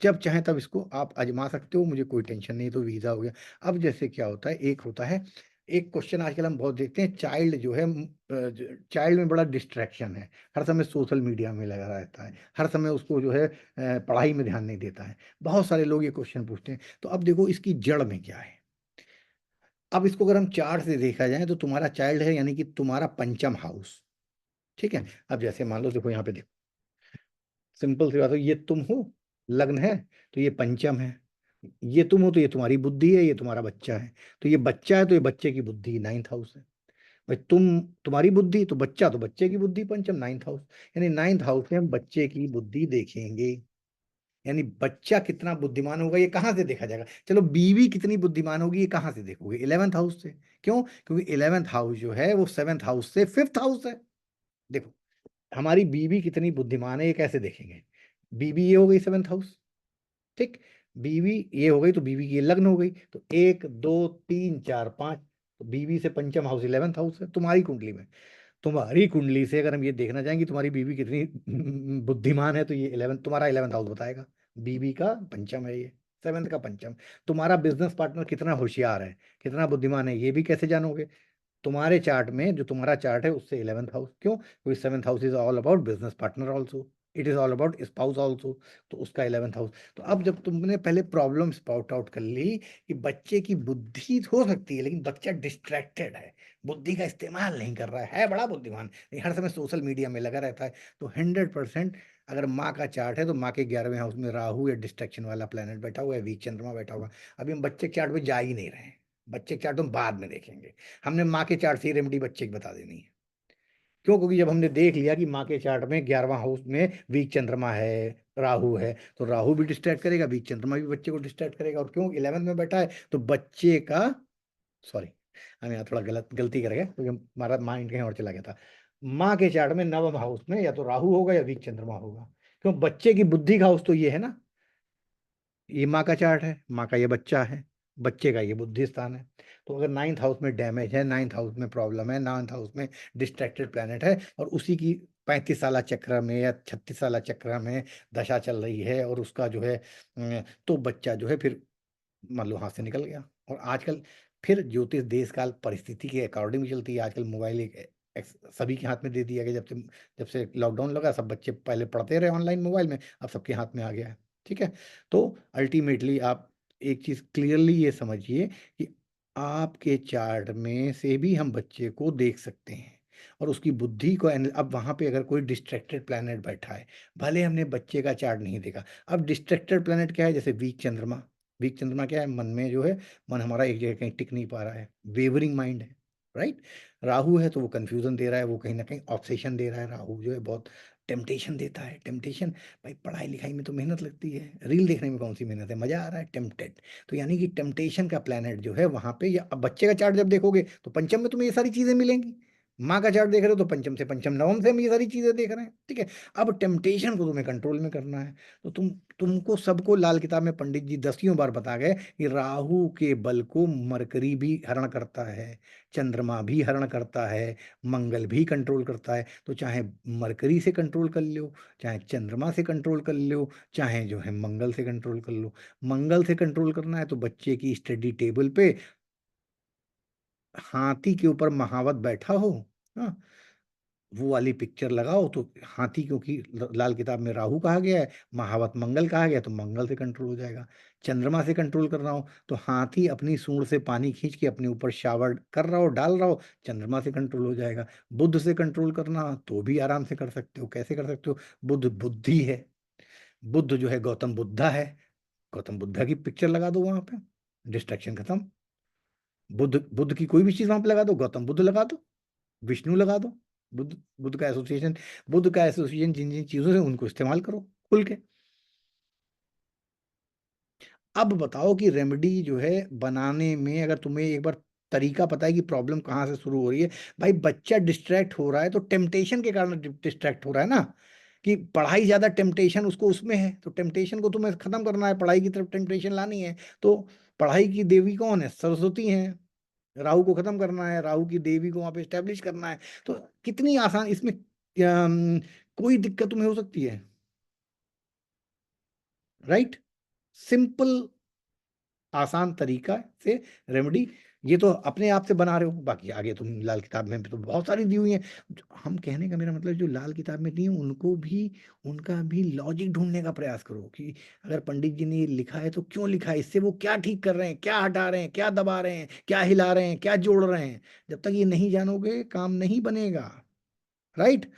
जब चाहे तब इसको आप आजमा सकते हो, मुझे कोई टेंशन नहीं। तो वीजा हो गया। अब जैसे क्या होता है, एक होता है, एक क्वेश्चन आजकल हम बहुत देखते हैं, चाइल्ड जो है, चाइल्ड में बड़ा डिस्ट्रैक्शन है, हर समय सोशल मीडिया में लगा रहता है, हर समय उसको जो है पढ़ाई में ध्यान नहीं देता है। बहुत सारे लोग ये क्वेश्चन पूछते हैं। तो अब देखो इसकी जड़ में क्या है। अब इसको अगर हम चार्ट से देखा जाए, तो तुम्हारा चाइल्ड है यानी कि तुम्हारा पंचम हाउस। ठीक है, अब जैसे मान लो, देखो यहाँ पे देखो, सिंपल सी बात है, ये तुम हो, लग्न है, तो ये पंचम है। ये तुम हो तो ये तुम्हारी बुद्धि है, ये तुम्हारा बच्चा है, तो ये बच्चा है तो ये बच्चे की बुद्धि नाइन्थ हाउस है। भाई तुम्हारी बुद्धि तो बच्चा, तो बच्चे की बुद्धि पंचम नाइन्थ हाउस, यानी नाइन्थ हाउस में हम बच्चे की बुद्धि देखेंगे। यानी बच्चा कितना बुद्धिमान होगा ये कहाँ से देखा जाएगा, चलो बीवी कितनी बुद्धिमान होगी ये कहाँ से देखोगे, इलेवेंथ हाउस से। क्यों, क्योंकि इलेवेंथ हाउस जो है वो सेवेंथ हाउस से फिफ्थ हाउस है। देखो हमारी बीवी कितनी बुद्धिमान है ये कैसे देखेंगे, बीवी ये हो गई सेवेंथ हाउस। ठीक, बीवी ये हो गई तो बीवी की ये लग्न हो गई, तो एक दो तीन चार पांच, तो बीवी से पंचम हाउस इलेवेंथ हाउस है तुम्हारी कुंडली में। तुम्हारी कुंडली से अगर हम ये देखना चाहेंगे तुम्हारी बीवी कितनी बुद्धिमान है, तो ये इलेवेंथ, तुम्हारा इलेवेंथ हाउस बताएगा। बीवी का पंचम है ये, सेवेंथ का पंचम। तुम्हारा बिजनेस पार्टनर कितना होशियार है, कितना बुद्धिमान है, ये भी कैसे जानोगे, तुम्हारे चार्ट में, जो तुम्हारा चार्ट है उससे इलेवेंथ हाउस। क्यों, क्योंकि seventh house is all about business partner also, it is all about spouse also, तो उसका इलेवेंथ हाउस। तो अब जब तुमने पहले प्रॉब्लम स्पॉट आउट कर ली कि बच्चे की बुद्धि हो सकती है लेकिन बच्चा डिस्ट्रैक्टेड है, बुद्धि का इस्तेमाल नहीं कर रहा है बड़ा बुद्धिमान, लेकिन हर समय सोशल मीडिया में लगा रहता है, तो 100% अगर माँ का चार्ट है तो माँ के 11वें हाउस में राहु या डिस्ट्रैक्शन वाला प्लेनेट बैठा हुआ है, वीक चंद्रमा बैठा हुआ। अभी हम बच्चे के चार्ट में जा ही नहीं रहे हैं, बच्चे के चार्ट हम बाद में देखेंगे। हमने माँ के चार्ट से ही रेमेडी बच्चे की बता देनी है। क्यों, क्योंकि जब हमने देख लिया कि माँ के चार्ट में 11वां हाउस में वीक चंद्रमा है, राहु है, तो राहु भी डिस्ट्रैक्ट करेगा, वीक चंद्रमा भी बच्चे को डिस्ट्रैक्ट करेगा। और क्यों, 11th में बैठा है तो बच्चे का, सॉरी हम यहाँ थोड़ा गलती कर गए क्योंकि हमारा माइंड कहीं और चला गया था। माँ के चार्ट में 9वें हाउस में या तो राहु होगा या वीक चंद्रमा होगा। क्यों, बच्चे की बुद्धि का हाउस तो ये है ना, ये माँ का चार्ट है, माँ का ये बच्चा है, बच्चे का ये बुद्धि स्थान है। तो अगर नाइन्थ हाउस में डैमेज है, नाइन्थ हाउस में प्रॉब्लम है, नाइन्थ हाउस में डिस्ट्रैक्टेड प्लैनेट है, और उसी की 35 साला चक्र में या 36 साला चक्र में दशा चल रही है, और उसका जो है तो बच्चा जो है फिर मान लो हाथ से निकल गया। और आजकल फिर ज्योतिष देश काल परिस्थिति के अकॉर्डिंग भी चलती है। आजकल मोबाइल सभी के हाथ में दे दिया गया, जब से लॉकडाउन लगा, सब बच्चे पहले पढ़ते रहे ऑनलाइन मोबाइल में, अब सबके हाथ में आ गया है। ठीक है, तो अल्टीमेटली आप एक चीज क्लियरली ये समझिए कि आपके चार्ट में से भी हम बच्चे को देख सकते हैं, और उसकी बुद्धि को अब वहां पे अगर कोई डिस्ट्रैक्टेड प्लैनेट बैठा है, भले हमने बच्चे का चार्ट नहीं देखा। अब डिस्ट्रैक्टेड प्लैनेट क्या है, जैसे वीक चंद्रमा, वीक चंद्रमा क्या है, मन में जो है, मन हमारा एक जगह कहीं टिक नहीं पा रहा है, वेवरिंग माइंड है, राइट। राहु है तो वो कंफ्यूजन दे रहा है, वो कहीं ना कहीं ऑब्सेशन दे रहा है, राहु जो है बहुत टेम्पटेशन देता है, टेम्पटेशन। भाई पढ़ाई लिखाई में तो मेहनत लगती है, रील देखने में कौन सी मेहनत है, मजा आ रहा है, टेम्पटेड। तो यानी कि टेम्पटेशन का प्लेनेट जो है वहां पे, या अब बच्चे का चार्ट जब देखोगे तो पंचम में तुम्हें ये सारी चीजें मिलेंगी, माँ का चार्ट देख रहे हो तो पंचम से पंचम नवम से हम ये सारी चीजें देख रहे हैं, ठीक है। अब टेम्पटेशन को तुम्हें कंट्रोल में करना है, तो तुमको सबको लाल किताब में पंडित जी दसियों बार बता गए कि राहु के बल को मरकरी भी हरण करता है, चंद्रमा भी हरण करता है, मंगल भी कंट्रोल करता है। तो चाहे मरकरी से कंट्रोल कर लो, चाहे चंद्रमा से कंट्रोल कर लो, चाहे जो है मंगल से कंट्रोल कर लो। मंगल से कंट्रोल करना है तो बच्चे की स्टडी टेबल पे हाथी के ऊपर महावत बैठा हो, हाँ, वो वाली पिक्चर लगाओ। तो हाथी, क्योंकि लाल किताब में राहु कहा गया है, महावत मंगल कहा गया, तो मंगल से कंट्रोल हो जाएगा। चंद्रमा से कंट्रोल कर रहा हो तो हाथी अपनी सूंड से पानी खींच के अपने ऊपर शावर कर रहा हो, डाल रहा हो, चंद्रमा से कंट्रोल हो जाएगा। बुद्ध से कंट्रोल करना तो भी आराम से कर सकते हो। कैसे कर सकते हो? बुद्ध बुद्धि है, बुद्ध जो है गौतम बुद्धा है, गौतम बुद्धा की पिक्चर लगा दो वहां पे, डिस्ट्रैक्शन खत्म। बुद्ध बुद्ध की कोई भी चीज वहां पे लगा दो, गौतम बुद्ध लगा दो, विष्णु लगा दो, बुद्ध बुद्ध का एसोसिएशन जिन जिन चीजों से उनको इस्तेमाल करो खुल के। अब बताओ कि रेमेडी जो है बनाने में, अगर तुम्हें एक बार तरीका पता है कि प्रॉब्लम कहाँ से शुरू हो रही है। भाई बच्चा डिस्ट्रैक्ट हो रहा है तो टेम्पटेशन के कारण डिस्ट्रैक्ट हो रहा है ना, कि पढ़ाई ज्यादा टेम्पटेशन उसको उसमें है, तो टेम्पटेशन को तुम्हें खत्म करना है, पढ़ाई की तरफ टेम्पटेशन लानी है। तो पढ़ाई की देवी कौन है? सरस्वती है। राहु को खत्म करना है, राहु की देवी को वहां पे स्टेब्लिश करना है। तो कितनी आसान इसमें, कोई दिक्कत तुम्हें हो सकती है? राइट, सिंपल आसान तरीका से रेमेडी। ये तो अपने आप से बना रहे हो, बाकी आगे तुम लाल किताब में तो बहुत सारी दी हुई हैं। हम कहने का मेरा मतलब जो लाल किताब में दी है उनको भी, उनका भी लॉजिक ढूंढने का प्रयास करो कि अगर पंडित जी ने ये लिखा है तो क्यों लिखा है, इससे वो क्या ठीक कर रहे हैं, क्या हटा रहे हैं, क्या दबा रहे हैं, क्या हिला रहे हैं, क्या जोड़ रहे हैं। जब तक ये नहीं जानोगे काम नहीं बनेगा। राइट।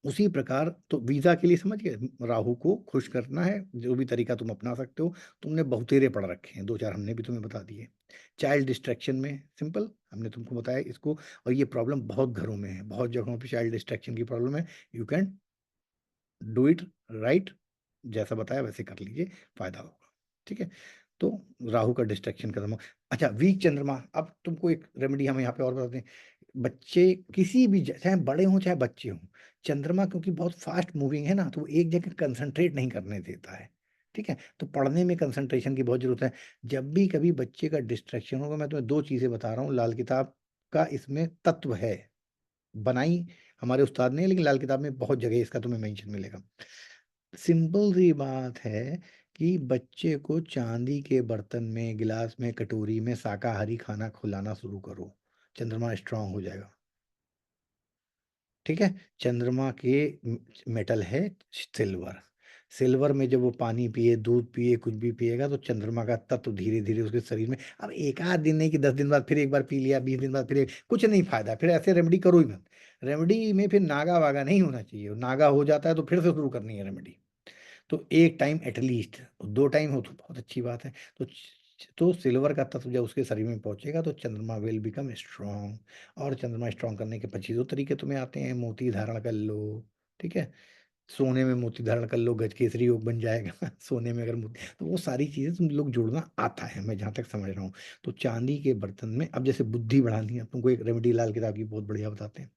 उसी प्रकार तो वीजा के लिए समझ गए, राहु को खुश करना है, जो भी तरीका तुम अपना सकते हो। तुमने बहुतेरे पढ़ रखे हैं, दो चार हमने भी तुम्हें बता दिए। चाइल्ड डिस्ट्रैक्शन में सिंपल हमने तुमको बताया इसको, और ये प्रॉब्लम बहुत घरों में है, बहुत जगहों पे चाइल्ड डिस्ट्रैक्शन की प्रॉब्लम है। You can do it right, जैसा बताया वैसे कर लीजिए, फायदा होगा। ठीक है, तो राहु का डिस्ट्रैक्शन खत्म हो। अच्छा, वीक चंद्रमा, अब तुमको एक रेमेडी हम यहाँ पे और बताते हैं। बच्चे किसी भी चाहे बड़े हों चाहे बच्चे हों, चंद्रमा क्योंकि बहुत फास्ट मूविंग है ना, तो वो एक जगह कंसंट्रेट नहीं करने देता है। ठीक है, तो पढ़ने में कंसंट्रेशन की बहुत जरूरत है। जब भी कभी बच्चे का डिस्ट्रैक्शन होगा, मैं तुम्हें दो चीजें बता रहा हूँ, लाल किताब का इसमें तत्व है, बनाई हमारे उस्ताद ने, लेकिन लाल किताब में बहुत जगह इसका तुम्हें मेंशन मिलेगा। सिंपल सी बात है कि बच्चे को चांदी के बर्तन में, गिलास में, कटोरी में शाकाहारी खाना खिलाना शुरू करो, चंद्रमा स्ट्रांग हो जाएगा। ठीक है, चंद्रमा के मेटल है सिल्वर, सिल्वर में जब वो पानी पिए, दूध पिए, कुछ भी पिएगा, तो चंद्रमा का तत्व धीरे धीरे उसके शरीर में, अब एक आध दिन नहीं कि 10 दिन बाद फिर एक बार पी लिया, 20 दिन बाद फिर कुछ नहीं फायदा, फिर ऐसे रेमेडी करो ही मत। रेमेडी में फिर नागा वागा नहीं होना चाहिए, नागा हो जाता है तो फिर से शुरू करनी है रेमेडी। तो एक टाइम एटलीस्ट, दो टाइम हो तो बहुत अच्छी बात है। तो सिल्वर का तत्व जब उसके शरीर में पहुंचेगा तो चंद्रमा विल बिकम स्ट्रांग। और चंद्रमा स्ट्रांग करने के 25 तरीके तुम्हें आते हैं, मोती धारण कर लो, ठीक है, सोने में मोती धारण कर लो, गजकेसरी योग बन जाएगा सोने में अगर मोती, तो वो सारी चीजें तुम लोग जोड़ना आता है, मैं जहां तक समझ रहा हूँ। तो चांदी के बर्तन में, अब जैसे बुद्धि बढ़ानी है तुमको, एक रेमेडी लाल किताब की बहुत बढ़िया बताते हैं।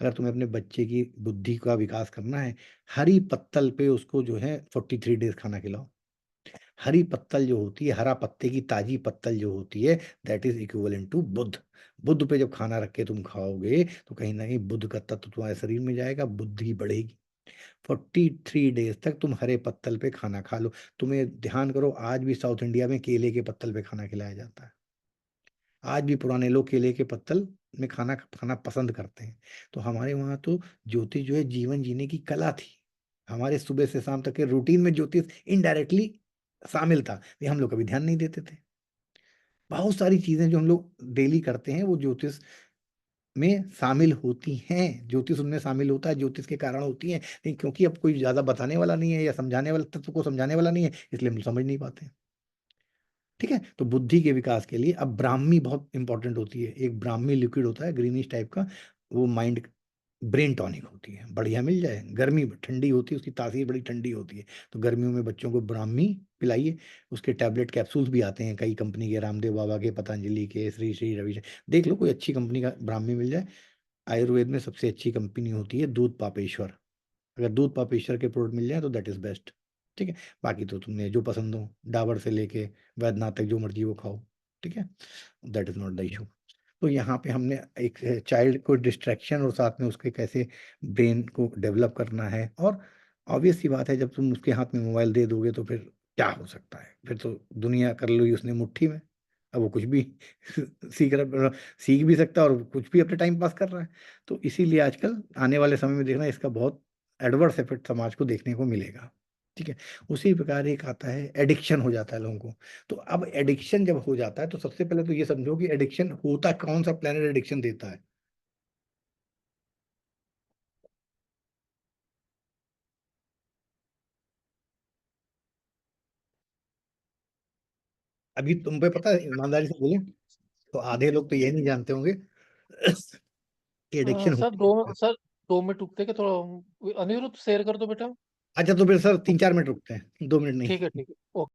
अगर तुम्हें अपने बच्चे की बुद्धि का विकास करना है, हरी पत्तल पे उसको जो है 43 डेज खाना खिलाओ। हरी पत्तल जो होती है, हरा पत्ते की ताजी पत्तल जो होती है, दैट इज इक्विवेलेंट टू बुध। बुध पे जब खाना रख के तुम खाओगे तो कहीं ना कहीं बुध का तत्व तुम्हारे शरीर में जाएगा, बुद्धि बढ़ेगी। 43 डेज तक तुम हरे पत्तल पे खाना खा लो। तुम्हें ध्यान करो, आज भी साउथ इंडिया में केले के पत्तल पे खाना खिलाया जाता है। आज भी पुराने लोग केले के पत्तल में खाना खाना पसंद करते हैं। तो हमारे वहाँ तो ज्योतिष जो है जीवन जीने की कला थी। हमारे सुबह से शाम तक के रूटीन में ज्योतिष इनडायरेक्टली शामिल था, ये हम लोग कभी ध्यान नहीं देते थे। बहुत सारी चीजें जो हम लोग डेली करते हैं वो ज्योतिष में शामिल होती हैं, ज्योतिष उनमें शामिल होता है, ज्योतिष के कारण होती है, लेकिन क्योंकि अब कोई ज्यादा बताने वाला नहीं है या समझाने वाला, तत्व को समझाने वाला नहीं है, इसलिए हम समझ नहीं पाते। ठीक है, तो बुद्धि के विकास के लिए अब ब्राह्मी बहुत इंपॉर्टेंट होती है। एक ब्राह्मी लिक्विड होता है ग्रीनिश टाइप का, वो माइंड ब्रेन टॉनिक होती है, बढ़िया मिल जाए। गर्मी ठंडी होती है, उसकी तासीर बड़ी ठंडी होती है, तो गर्मियों में बच्चों को ब्राह्मी पिलाइए। उसके टैबलेट कैप्सूल्स भी आते हैं कई कंपनी के, रामदेव बाबा के, पतंजलि के, श्री श्री रवि, देख लो कोई अच्छी कंपनी का ब्राह्मी मिल जाए, आयुर्वेद में सबसे अच्छी कंपनी होती है दूध पापेश्वर। अगर दूध पापेश्वर के प्रोडक्ट मिल जाए तो दैट इज बेस्ट। ठीक है, बाकी तो तुमने जो पसंद हो, डाबर से लेके वैद्यनाथ तक जो मर्जी वो खाओ। ठीक है, that is not the issue. तो यहाँ पे हमने एक चाइल्ड को डिस्ट्रैक्शन और साथ में उसके कैसे ब्रेन को डेवलप करना है, और ऑब्वियस सी बात है जब तुम उसके हाथ में मोबाइल दे दोगे तो फिर क्या हो सकता है, फिर तो दुनिया कर ली उसने मुट्ठी में। अब वो कुछ भी सीख भी सकता है और कुछ भी अपने टाइम पास कर रहा है। तो इसीलिए आजकल आने वाले समय में देखना इसका बहुत एडवर्स इफेक्ट समाज को देखने को मिलेगा। ठीक है, उसी प्रकार एक आता है एडिक्शन हो जाता है लोगों को। तो अब एडिक्शन जब हो जाता है तो सबसे पहले तो ये समझो कि एडिक्शन होता कौन सा प्लेनेट एडिक्शन देता है। अभी तुम पे पता है, ईमानदारी से बोले तो आधे लोग तो ये नहीं जानते होंगे कि एडिक्शन सर होता दो है। सर 2 मिनट रुकते के थोड़ा, अनिरुद्ध शेयर कर दो बेटा। अच्छा तो फिर सर 3-4 मिनट रुकते हैं, 2 मिनट नहीं। ठीक है, ठीक है, ओके।